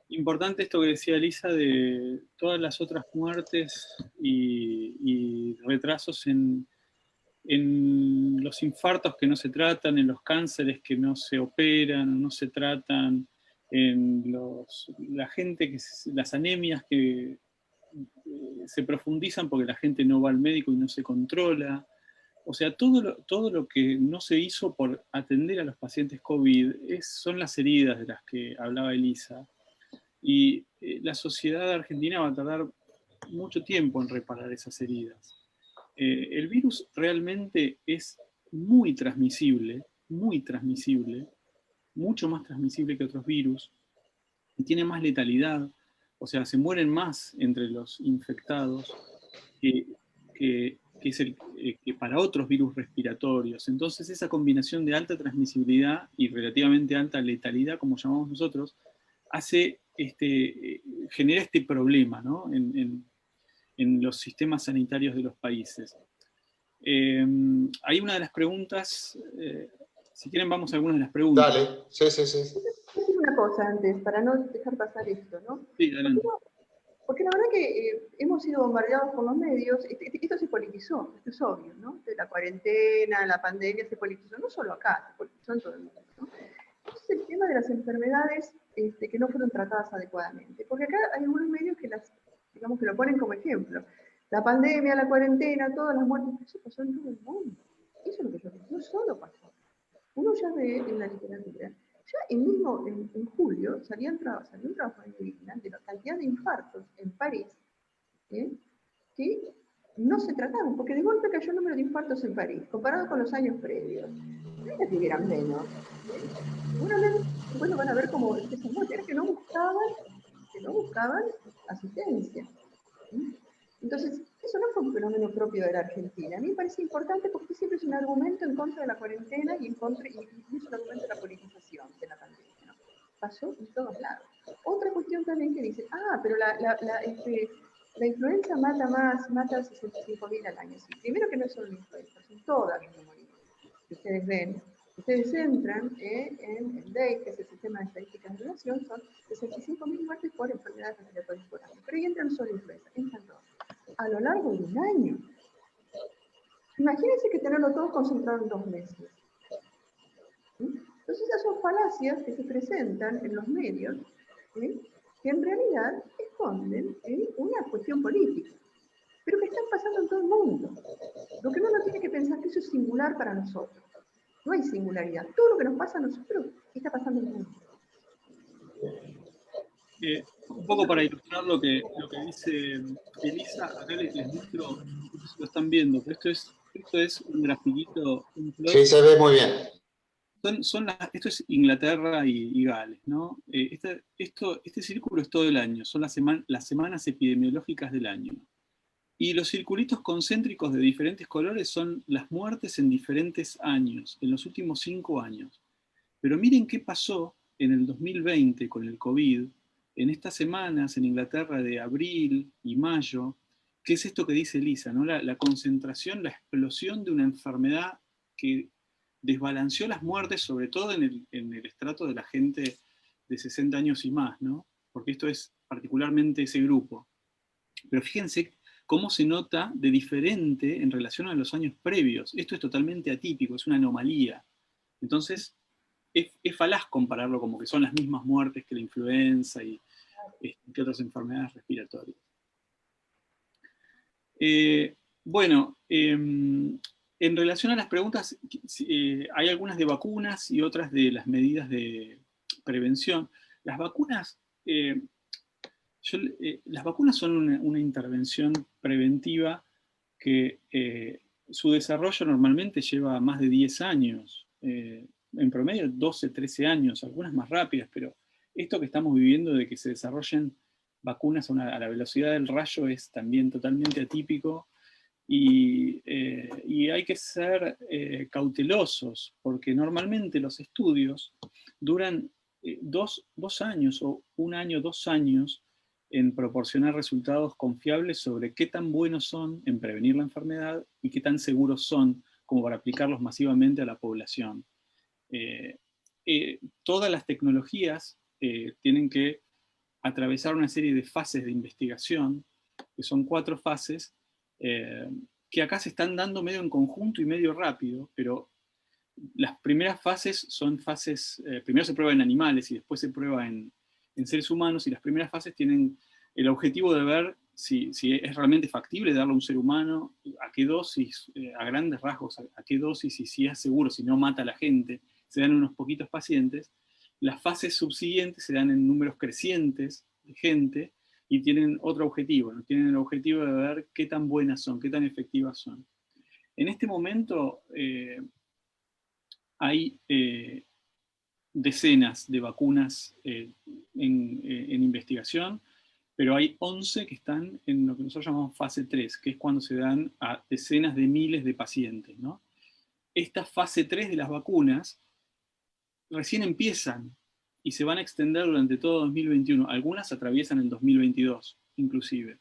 Importante esto que decía Elisa de todas las otras muertes y retrasos en los infartos que no se tratan, en los cánceres que no se operan, no se tratan, en la gente las anemias que se profundizan porque la gente no va al médico y no se controla. O sea, todo lo que no se hizo por atender a los pacientes COVID son las heridas de las que hablaba Elisa. Y la sociedad argentina va a tardar mucho tiempo en reparar esas heridas. El virus realmente es muy transmisible, mucho más transmisible que otros virus, y tiene más letalidad, o sea, se mueren más entre los infectados que para otros virus respiratorios. Entonces esa combinación de alta transmisibilidad y relativamente alta letalidad, como llamamos nosotros, genera este problema, ¿no? en los sistemas sanitarios de los países. Hay una de las preguntas, si quieren vamos a algunas de las preguntas. Dale, sí. Quiero decir una cosa antes, para no dejar pasar esto, ¿no? Sí, adelante. Porque la verdad que hemos sido bombardeados por los medios, esto se politizó, esto es obvio, ¿no? De la cuarentena, la pandemia se politizó, no solo acá, se politizó en todo el mundo, ¿no? Entonces el tema de las enfermedades que no fueron tratadas adecuadamente, porque acá hay algunos medios que digamos que lo ponen como ejemplo. La pandemia, la cuarentena, todas las muertes, eso pasó en todo el mundo. Eso es lo que yo digo, no solo pasó. Uno ya ve en la literatura, ya en julio salió un trabajo en Medicina de la cantidad de infartos en París que no se trataban, porque de golpe cayó el número de infartos en París, comparado con los años previos. No era que hubieran menos. Seguramente, bueno, van a ver cómo esas muertes era que no buscaban asistencia. Entonces, eso no fue un fenómeno propio de la Argentina. A mí me parece importante porque siempre es un argumento en contra de la cuarentena y es un argumento de la politización de la pandemia, ¿no? Pasó en todos lados. Otra cuestión también que dice, pero la influenza mata 65.000 al año. Sí, primero que no es solo la influenza, son todas las neumonías que ustedes ven. Ustedes entran en el DEI, que es el Sistema de Estadísticas de Relación, son 65.000 muertes por enfermedades respiratorias por año. Pero ahí entran solo influenza, entran todas. A lo largo de un año. Imagínense que tenerlo todo concentrado en 2 meses. Entonces esas son falacias que se presentan en los medios, que en realidad esconden una cuestión política, pero que están pasando en todo el mundo. Lo que uno no tiene que pensar es que eso es singular para nosotros. No hay singularidad. Todo lo que nos pasa a nosotros está pasando en el mundo. Un poco para ilustrar lo que dice Elisa, acá les muestro, lo están viendo, pero esto es un grafiquito. Sí, se ve muy bien. Esto es Inglaterra y Gales, ¿no? Este círculo es todo el año, son las semanas epidemiológicas del año. Y los circulitos concéntricos de diferentes colores son las muertes en diferentes años, en los últimos 5 años. Pero miren qué pasó en el 2020 con el COVID, en estas semanas en Inglaterra de abril y mayo. ¿Qué es esto que dice Elisa, ¿no? La concentración, la explosión de una enfermedad que desbalanceó las muertes, sobre todo en el estrato de la gente de 60 años y más, ¿no? Porque esto es particularmente ese grupo. Pero fíjense cómo se nota de diferente en relación a los años previos. Esto es totalmente atípico, es una anomalía. Entonces, es falaz compararlo como que son las mismas muertes que la influenza y que otras enfermedades respiratorias. Bueno, en relación a las preguntas, hay algunas de vacunas y otras de las medidas de prevención. Las vacunas, las vacunas son una intervención preventiva que su desarrollo normalmente lleva más de 10 años, en promedio 12, 13 años, algunas más rápidas, pero esto que estamos viviendo de que se desarrollen vacunas a la velocidad del rayo es también totalmente atípico y hay que ser cautelosos, porque normalmente los estudios duran 2 años o 1 año, 2 años en proporcionar resultados confiables sobre qué tan buenos son en prevenir la enfermedad y qué tan seguros son como para aplicarlos masivamente a la población. Todas las tecnologías tienen que atravesar una serie de fases de investigación, que son 4 fases, que acá se están dando medio en conjunto y medio rápido, pero las primeras fases son fases, primero se prueba en animales y después se prueba en seres humanos, y las primeras fases tienen el objetivo de ver si es realmente factible darlo a un ser humano, a qué dosis, a grandes rasgos, a qué dosis, y si es seguro, si no mata a la gente. Se dan unos poquitos pacientes. Las fases subsiguientes se dan en números crecientes de gente y tienen otro objetivo, ¿no? Tienen el objetivo de ver qué tan buenas son, qué tan efectivas son. En este momento hay decenas de vacunas en investigación, pero hay 11 que están en lo que nosotros llamamos fase 3, que es cuando se dan a decenas de miles de pacientes, ¿no? Esta fase 3 de las vacunas recién empiezan y se van a extender durante todo 2021. Algunas atraviesan el 2022, inclusive.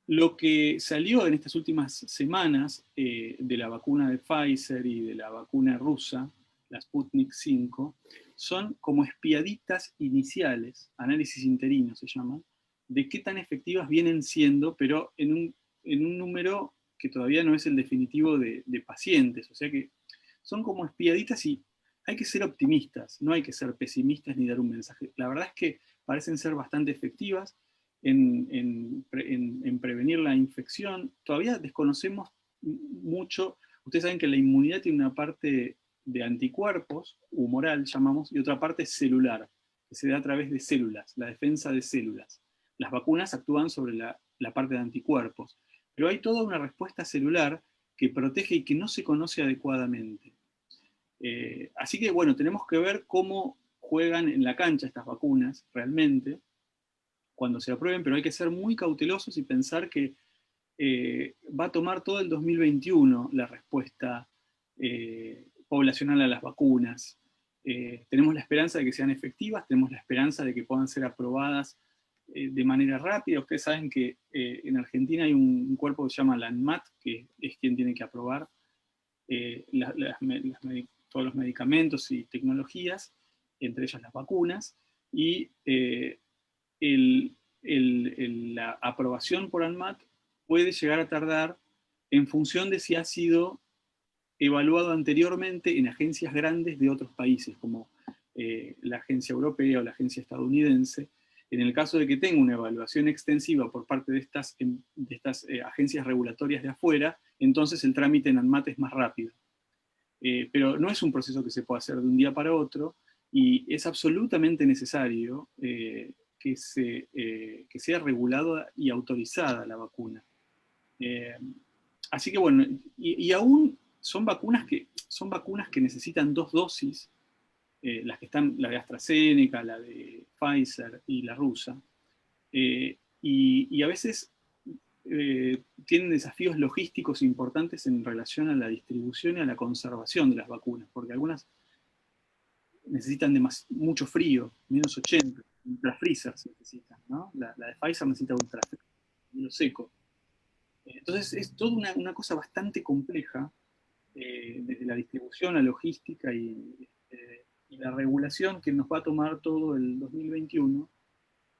Lo que salió en estas últimas semanas de la vacuna de Pfizer y de la vacuna rusa, la Sputnik 5, son como espiaditas iniciales, análisis interinos se llaman, de qué tan efectivas vienen siendo, pero en un número que todavía no es el definitivo de pacientes. O sea que son como espiaditas y hay que ser optimistas, no hay que ser pesimistas ni dar un mensaje. La verdad es que parecen ser bastante efectivas en prevenir la infección. Todavía desconocemos mucho. Ustedes saben que la inmunidad tiene una parte de anticuerpos, humoral llamamos, y otra parte celular, que se da a través de células, la defensa de células. Las vacunas actúan sobre la parte de anticuerpos, pero hay toda una respuesta celular que protege y que no se conoce adecuadamente. Así que bueno, tenemos que ver cómo juegan en la cancha estas vacunas realmente cuando se aprueben, pero hay que ser muy cautelosos y pensar que va a tomar todo el 2021 la respuesta poblacional a las vacunas. Tenemos la esperanza de que sean efectivas, tenemos la esperanza de que puedan ser aprobadas de manera rápida. Ustedes saben que en Argentina hay un cuerpo que se llama la ANMAT, que es quien tiene que aprobar todos los medicamentos y tecnologías, entre ellas las vacunas, y la aprobación por ANMAT puede llegar a tardar en función de si ha sido evaluado anteriormente en agencias grandes de otros países, como la agencia europea o la agencia estadounidense. En el caso de que tenga una evaluación extensiva por parte de estas agencias regulatorias de afuera, entonces el trámite en ANMAT es más rápido. Pero no es un proceso que se pueda hacer de un día para otro, y es absolutamente necesario que sea regulada y autorizada la vacuna. Así que bueno, y aún son vacunas que necesitan 2 dosis, las que están, la de AstraZeneca, la de Pfizer y la rusa, y a veces tienen desafíos logísticos importantes en relación a la distribución y a la conservación de las vacunas, porque algunas necesitan mucho frío, menos 80, ultrafreezer se necesitan, ¿no? La de Pfizer necesita ultrafreezer, hielo seco. Entonces es toda una cosa bastante compleja, desde la distribución, la logística y la regulación que nos va a tomar todo el 2021.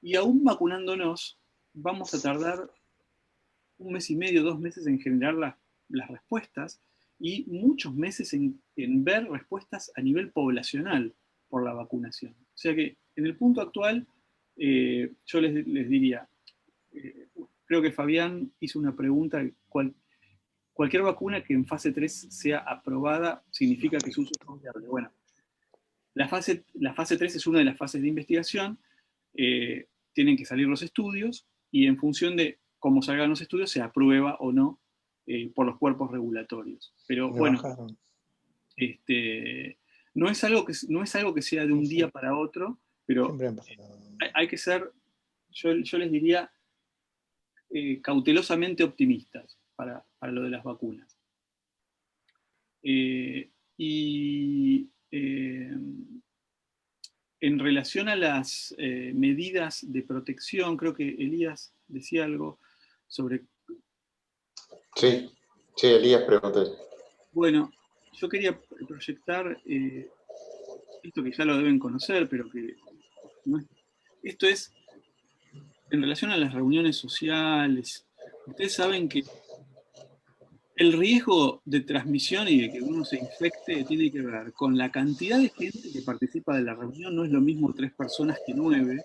Y aún vacunándonos, vamos a tardar 1 mes y medio, 2 meses en generar las respuestas y muchos meses en ver respuestas a nivel poblacional por la vacunación. O sea que en el punto actual, yo les diría, creo que Fabián hizo una pregunta, cualquier vacuna que en fase 3 sea aprobada significa que su uso es confiable. Bueno, la fase 3 es una de las fases de investigación, tienen que salir los estudios y en función de cómo salgan los estudios se aprueba o no por los cuerpos regulatorios. Pero bueno, no es algo que sea de un día para otro, pero hay que ser, yo les diría, cautelosamente optimistas para lo de las vacunas. En relación a las medidas de protección, creo que Elías decía algo sobre... Sí, Elías preguntó. Bueno, yo quería proyectar esto que ya lo deben conocer, pero que no es, esto es en relación a las reuniones sociales. Ustedes saben que el riesgo de transmisión y de que uno se infecte tiene que ver con la cantidad de gente que participa de la reunión, no es lo mismo 3 personas que 9,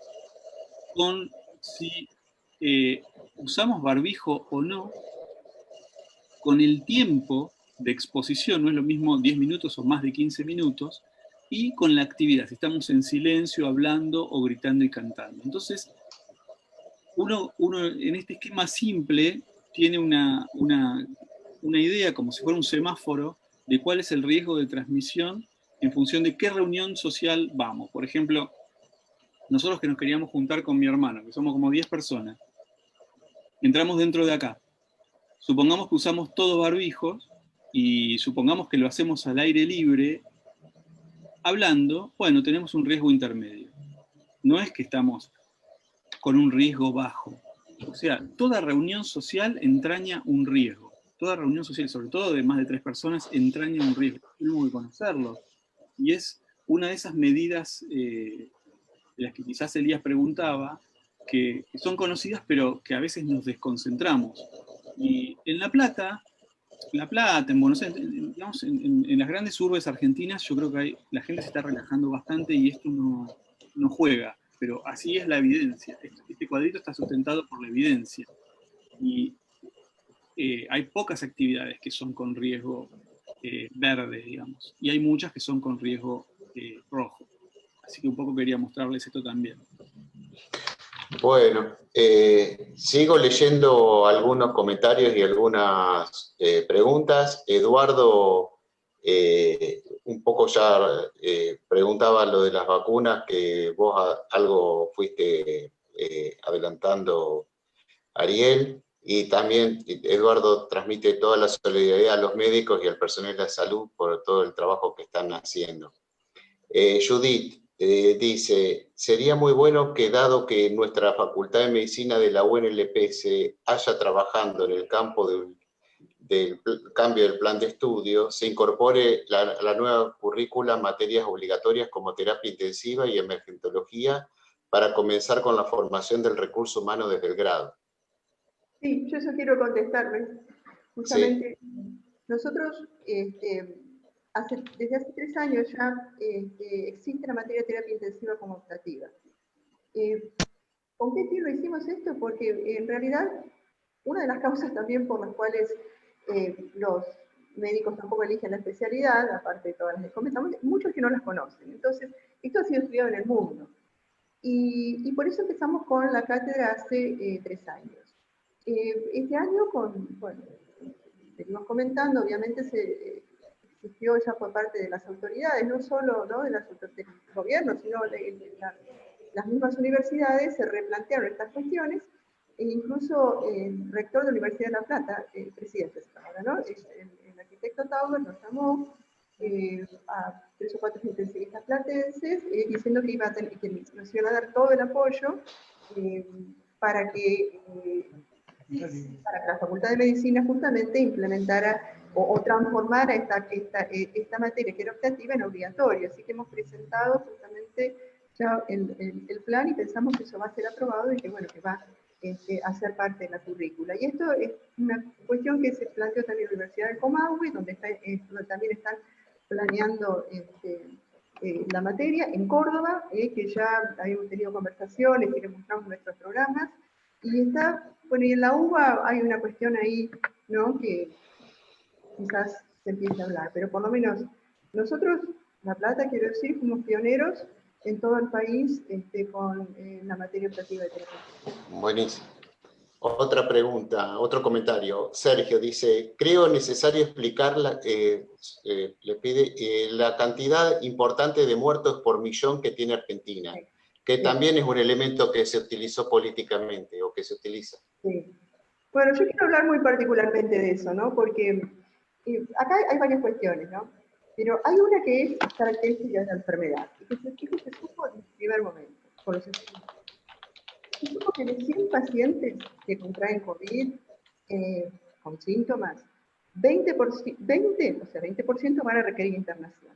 con si usamos barbijo o no, con el tiempo de exposición, no es lo mismo 10 minutos o más de 15 minutos, y con la actividad, si estamos en silencio, hablando o gritando y cantando. Entonces, uno en este esquema simple tiene una idea, como si fuera un semáforo, de cuál es el riesgo de transmisión en función de qué reunión social vamos. Por ejemplo, nosotros que nos queríamos juntar con mi hermano, que somos como 10 personas, entramos dentro de acá. Supongamos que usamos todos barbijos y supongamos que lo hacemos al aire libre, hablando, bueno, tenemos un riesgo intermedio. No es que estamos con un riesgo bajo. O sea, toda reunión social entraña un riesgo. Toda reunión social, sobre todo de más de 3 personas, entraña un riesgo. Tenemos que conocerlo. Y es una de esas medidas de las que quizás Elías preguntaba, que son conocidas, pero que a veces nos desconcentramos. Y en La Plata, en Buenos Aires, digamos, en las grandes urbes argentinas, yo creo que la gente se está relajando bastante y esto no juega. Pero así es la evidencia. Este cuadrito está sustentado por la evidencia. Y hay pocas actividades que son con riesgo verde, digamos. Y hay muchas que son con riesgo rojo. Así que un poco quería mostrarles esto también. Bueno, sigo leyendo algunos comentarios y algunas preguntas. Eduardo un poco ya preguntaba lo de las vacunas, que vos algo fuiste adelantando, Ariel, y también Eduardo transmite toda la solidaridad a los médicos y al personal de la salud por todo el trabajo que están haciendo. Judith dice, sería muy bueno que dado que nuestra Facultad de Medicina de la UNLP se haya trabajando en el campo del cambio del plan de estudio, se incorpore la nueva currícula en materias obligatorias como terapia intensiva y emergentología para comenzar con la formación del recurso humano desde el grado. Sí, yo eso quiero contestarles. Justamente, sí. Nosotros desde hace 3 años ya existe la materia de terapia intensiva como optativa. ¿Con qué fin lo hicimos esto? Porque en realidad una de las causas también por las cuales los médicos tampoco eligen la especialidad, aparte de todas las que comentamos, muchos que no las conocen. Entonces, esto ha sido estudiado en el mundo. Y por eso empezamos con la cátedra hace 3 años. Este año, bueno, seguimos comentando, obviamente se existió ya por parte de las autoridades, no solo de las autoridades del gobierno, sino las mismas universidades se replantearon estas cuestiones e incluso el rector de la Universidad de La Plata, el presidente ahora, ¿no? El arquitecto Tauber nos llamó a 3 o 4 intensivistas platenses diciendo que, que nos iban a dar todo el apoyo para que la Facultad de Medicina justamente implementara o transformara esta materia que era optativa en obligatoria. Así que hemos presentado justamente ya el plan y pensamos que eso va a ser aprobado y que, bueno, que va a ser parte de la currícula. Y esto es una cuestión que se planteó también en la Universidad del Comahue, donde también están planeando la materia, en Córdoba, que ya habíamos tenido conversaciones, que les mostramos nuestros programas, y está, bueno, y en la UBA hay una cuestión ahí, ¿no?, que quizás se empiece a hablar, pero por lo menos nosotros, La Plata, quiero decir, fuimos pioneros en todo el país con la materia optativa de terapia. Buenísimo. Otra pregunta, otro comentario. Sergio dice, creo necesario explicar, le pide, la cantidad importante de muertos por millón que tiene Argentina, Sí. que Sí. también es un elemento que se utilizó políticamente, o que se utiliza. Sí. Bueno, yo quiero hablar muy particularmente de eso, ¿no? Porque acá hay varias cuestiones, ¿no? Pero hay una que es característica de la enfermedad, y que se supo en el primer momento, con los estudios. Se supo que de 100 pacientes que contraen COVID con síntomas, 20% van a requerir internación.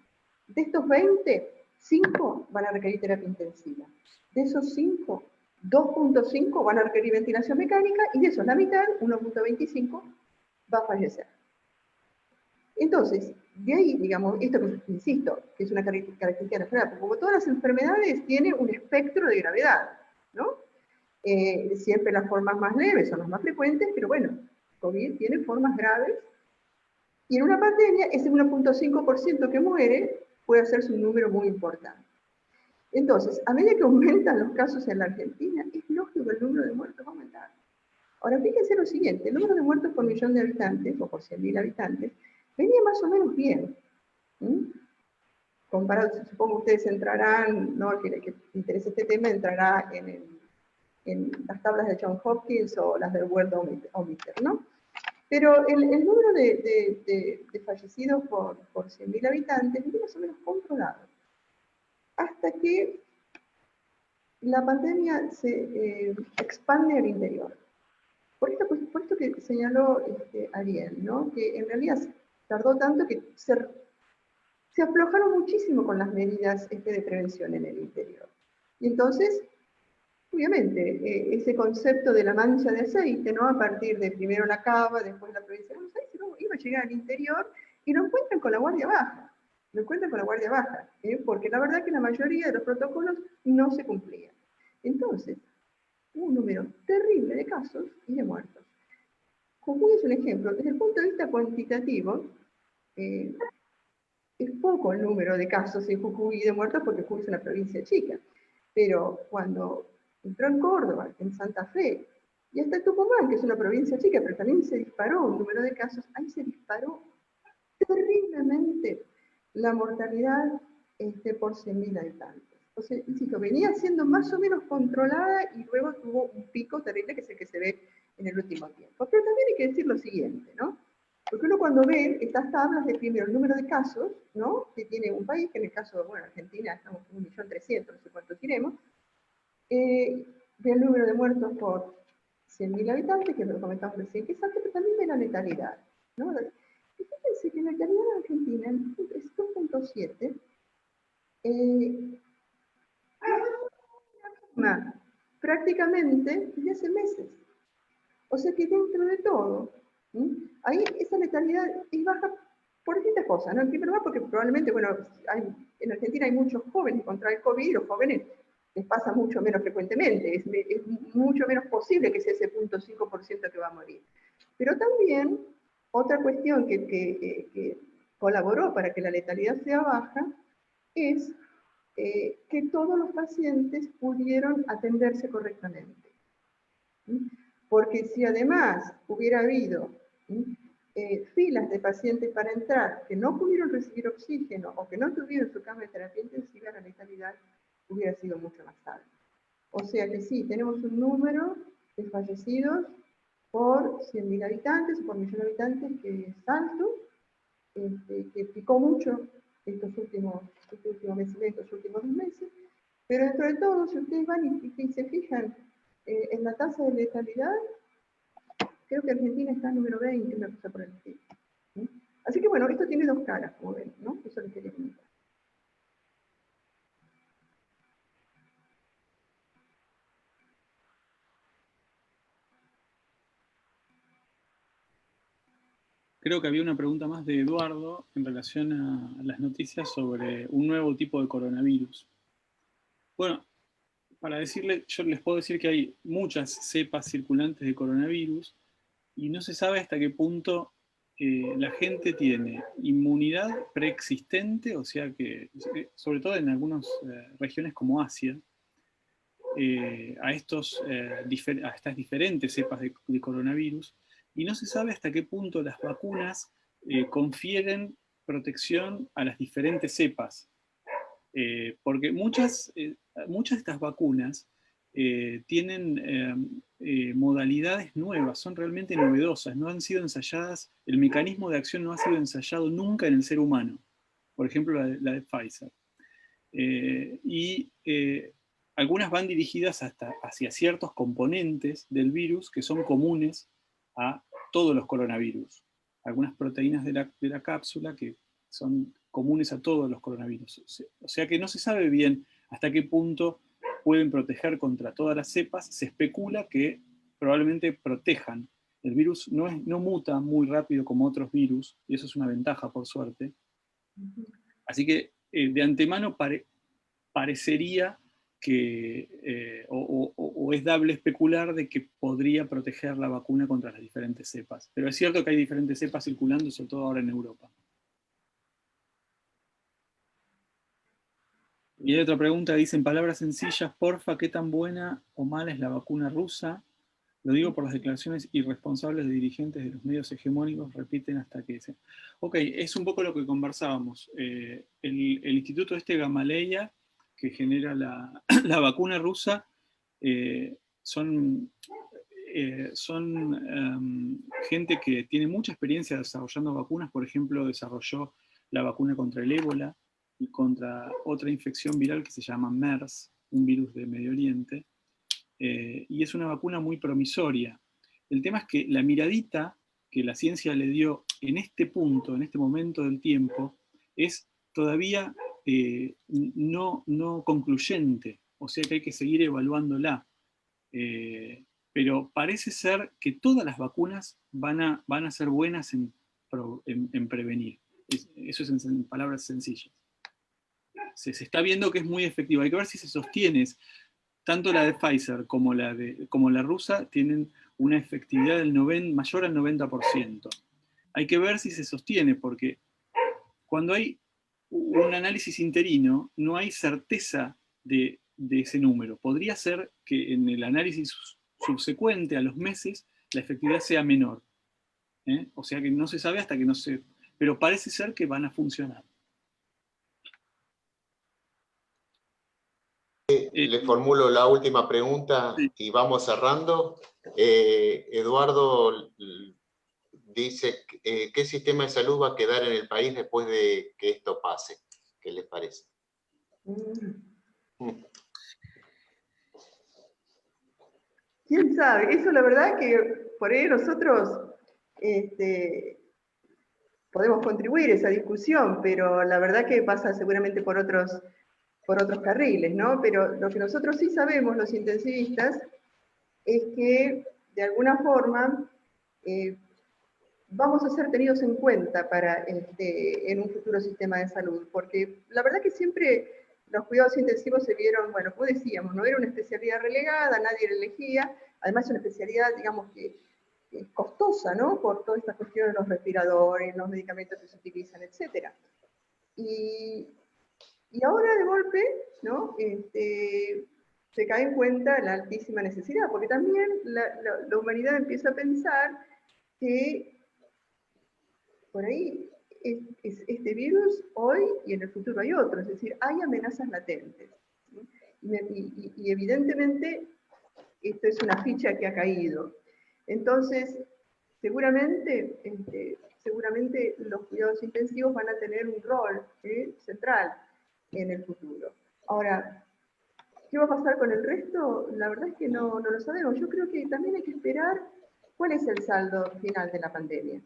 De estos 20, 5 van a requerir terapia intensiva. De esos 5, 2.5 van a requerir ventilación mecánica y de esos la mitad, 1.25, va a fallecer. Entonces, de ahí, digamos, esto que insisto, que es una característica de la enfermedad, porque como todas las enfermedades tienen un espectro de gravedad, ¿no? Siempre las formas más leves son las más frecuentes, pero bueno, COVID tiene formas graves, y en una pandemia ese 1.5% que muere puede hacerse un número muy importante. Entonces, a medida que aumentan los casos en la Argentina, es lógico que el número de muertos va a aumentar. Ahora, fíjense lo siguiente, el número de muertos por millón de habitantes, o por 100.000 habitantes, venía más o menos bien. Comparado, supongo que ustedes entrarán, ¿no?, que les interesa este tema, entrará en las tablas de Johns Hopkins o las del World Ometer, ¿no? Pero el número de fallecidos por 100.000 habitantes es más o menos controlado. Hasta que la pandemia se expande al interior. Por esto que señaló Ariel, ¿no?, que en realidad tardó tanto que se aflojaron muchísimo con las medidas de prevención en el interior. Y entonces, obviamente, ese concepto de la mancha de aceite, ¿no?, a partir de primero la Cava, después la provincia de Buenos Aires, ¿no?, iba a llegar al interior y lo encuentran con la guardia baja. Porque la verdad que la mayoría de los protocolos no se cumplían. Entonces, un número terrible de casos y de muertos. Jujuy es un ejemplo. Desde el punto de vista cuantitativo, es poco el número de casos en Jujuy y de muertos porque Jujuy es una provincia chica. Pero cuando entró en Córdoba, en Santa Fe, y hasta en Tucumán, que es una provincia chica, pero también se disparó un número de casos, ahí se disparó terriblemente la mortalidad por 100.000 habitantes. O sea, insisto, venía siendo más o menos controlada y luego tuvo un pico terrible que es el que se ve en el último tiempo. Pero también hay que decir lo siguiente, ¿no? Porque uno cuando ve estas tablas de primero el número de casos, ¿no?, que tiene un país, que en el caso de, bueno, Argentina estamos en 1.300.000, no sé cuánto tiremos, ve el número de muertos por 100.000 habitantes, que lo comentamos recién, que es alto, pero también ve la letalidad, ¿no? Y fíjense que la letalidad en Argentina es 2.7, prácticamente desde hace meses. O sea que dentro de todo, ahí esa letalidad es baja por distintas cosas, ¿no? En primer lugar, porque probablemente, bueno, en Argentina hay muchos jóvenes que contraen COVID, y los jóvenes les pasa mucho menos frecuentemente, es mucho menos posible que sea ese 0.5% que va a morir. Pero también, otra cuestión que colaboró para que la letalidad sea baja es que todos los pacientes pudieron atenderse correctamente. Porque si además hubiera habido filas de pacientes para entrar que no pudieron recibir oxígeno o que no tuvieron su cama de terapia intensiva, la letalidad hubiera sido mucho más alta. O sea que sí, tenemos un número de fallecidos por 100.000 habitantes o por 1.000.000 de habitantes, que es alto, que picó mucho estos últimos meses, estos últimos 2 meses, pero dentro de todo, si ustedes van y se fijan en la tasa de letalidad, creo que Argentina está en número 20, una cosa por el estilo. ¿Sí? Así que bueno, esto tiene 2 caras, como ven, ¿no? Eso les quería comentar. Creo que había una pregunta más de Eduardo en relación a las noticias sobre un nuevo tipo de coronavirus. Bueno, para decirle, yo les puedo decir que hay muchas cepas circulantes de coronavirus y no se sabe hasta qué punto la gente tiene inmunidad preexistente, o sea que, sobre todo en algunas regiones como Asia, a estas diferentes cepas de coronavirus, y no se sabe hasta qué punto las vacunas confieren protección a las diferentes cepas. Porque muchas de estas vacunas tienen modalidades nuevas, son realmente novedosas, no han sido ensayadas, el mecanismo de acción no ha sido ensayado nunca en el ser humano, por ejemplo la de Pfizer. Algunas van dirigidas hacia ciertos componentes del virus que son comunes a todos los coronavirus. Algunas proteínas de la cápsula que son comunes a todos los coronavirus. O sea que no se sabe bien hasta qué punto pueden proteger contra todas las cepas. Se especula que probablemente protejan. El virus no muta muy rápido como otros virus, y eso es una ventaja, por suerte. Así que de antemano parecería que, o es dable especular de que podría proteger la vacuna contra las diferentes cepas. Pero es cierto que hay diferentes cepas circulando, sobre todo ahora en Europa. Y hay otra pregunta, dice en palabras sencillas, porfa, ¿qué tan buena o mala es la vacuna rusa? Lo digo por las declaraciones irresponsables de dirigentes de los medios hegemónicos, repiten hasta que se... Ok, es un poco lo que conversábamos. El instituto Gamaleya, que genera la vacuna rusa, son gente que tiene mucha experiencia desarrollando vacunas. Por ejemplo, desarrolló la vacuna contra el ébola y contra otra infección viral que se llama MERS, un virus de Medio Oriente, y es una vacuna muy promisoria. El tema es que la miradita que la ciencia le dio en este punto, en este momento del tiempo, es todavía no concluyente, o sea que hay que seguir evaluándola. Pero parece ser que todas las vacunas van a ser buenas en prevenir. Eso es en palabras sencillas. Se está viendo que es muy efectiva. Hay que ver si se sostiene. Tanto la de Pfizer como la rusa tienen una efectividad mayor al 90%. Hay que ver si se sostiene, porque cuando hay un análisis interino, no hay certeza de ese número. Podría ser que en el análisis subsecuente a los meses la efectividad sea menor. O sea que no se sabe hasta que no se... Pero parece ser que van a funcionar. Le formulo la última pregunta y vamos cerrando. Eduardo dice, ¿qué sistema de salud va a quedar en el país después de que esto pase? ¿Qué les parece? ¿Quién sabe? Eso la verdad que por ahí nosotros podemos contribuir a esa discusión, pero la verdad que pasa seguramente por otros carriles, ¿no? Pero lo que nosotros sí sabemos, los intensivistas, es que de alguna forma vamos a ser tenidos en cuenta en un futuro sistema de salud, porque la verdad que siempre los cuidados intensivos se vieron, bueno, como decíamos, no era una especialidad relegada, nadie la elegía, además es una especialidad, digamos, que es costosa, ¿no? Por toda esta cuestión de los respiradores, los medicamentos que se utilizan, etc. Y ahora de golpe, ¿no? Se cae en cuenta la altísima necesidad, porque también la humanidad empieza a pensar que por ahí este virus hoy y en el futuro hay otro, es decir, hay amenazas latentes. ¿Sí? Y evidentemente esto es una ficha que ha caído. Entonces, seguramente los cuidados intensivos van a tener un rol central en el futuro. Ahora, ¿qué va a pasar con el resto? La verdad es que no lo sabemos. Yo creo que también hay que esperar cuál es el saldo final de la pandemia.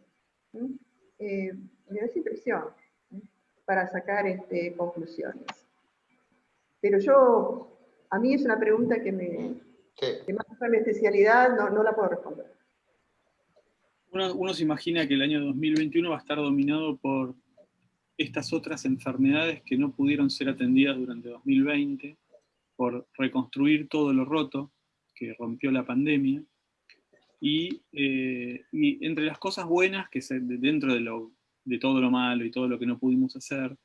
Me da esa impresión para sacar conclusiones. Pero a mí es una pregunta que más en mi especialidad no la puedo responder. Uno se imagina que el año 2021 va a estar dominado por estas otras enfermedades que no pudieron ser atendidas durante 2020, por reconstruir todo lo roto que rompió la pandemia, y entre las cosas buenas, dentro de todo lo malo y todo lo que no pudimos hacer,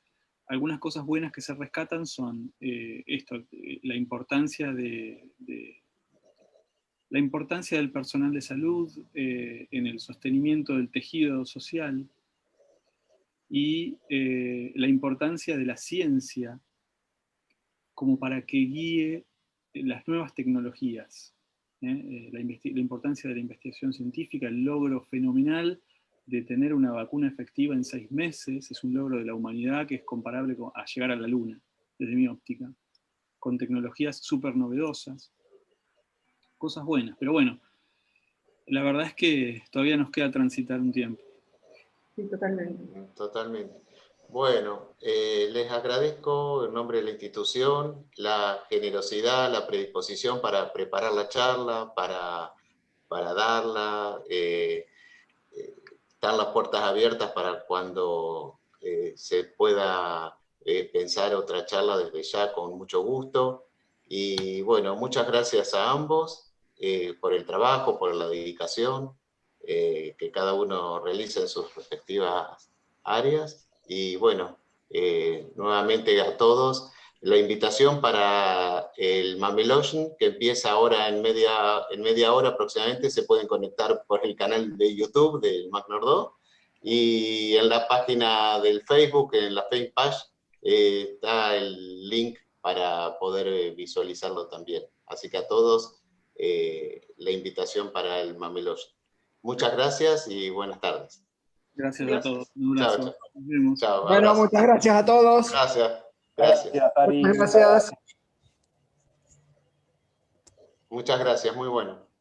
algunas cosas buenas que se rescatan son la importancia la importancia del personal de salud en el sostenimiento del tejido social, y la importancia de la ciencia como para que guíe las nuevas tecnologías. La importancia de la investigación científica, el logro fenomenal de tener una vacuna efectiva en 6 meses, es un logro de la humanidad que es comparable a llegar a la Luna, desde mi óptica, con tecnologías súper novedosas, cosas buenas. Pero bueno, la verdad es que todavía nos queda transitar un tiempo. Sí, totalmente. Totalmente. Bueno, les agradezco en nombre de la institución la generosidad, la predisposición para preparar la charla, para darla, están las puertas abiertas para cuando se pueda pensar otra charla desde ya con mucho gusto. Y bueno, muchas gracias a ambos por el trabajo, por la dedicación que cada uno realiza en sus respectivas áreas. Y bueno, nuevamente a todos, la invitación para el Mamelotion, que empieza ahora en media hora aproximadamente. Se pueden conectar por el canal de YouTube del MacNordó, y en la página del Facebook, en la fanpage, está el link para poder visualizarlo también. Así que a todos la invitación para el Mamelotion. Muchas gracias y buenas tardes. Gracias a todos. Un abrazo. Chao, chao. Nos vemos. Chao, Bueno, abrazo. muchas gracias a todos. Gracias. Gracias. Muchas gracias. Muchas gracias, muy bueno.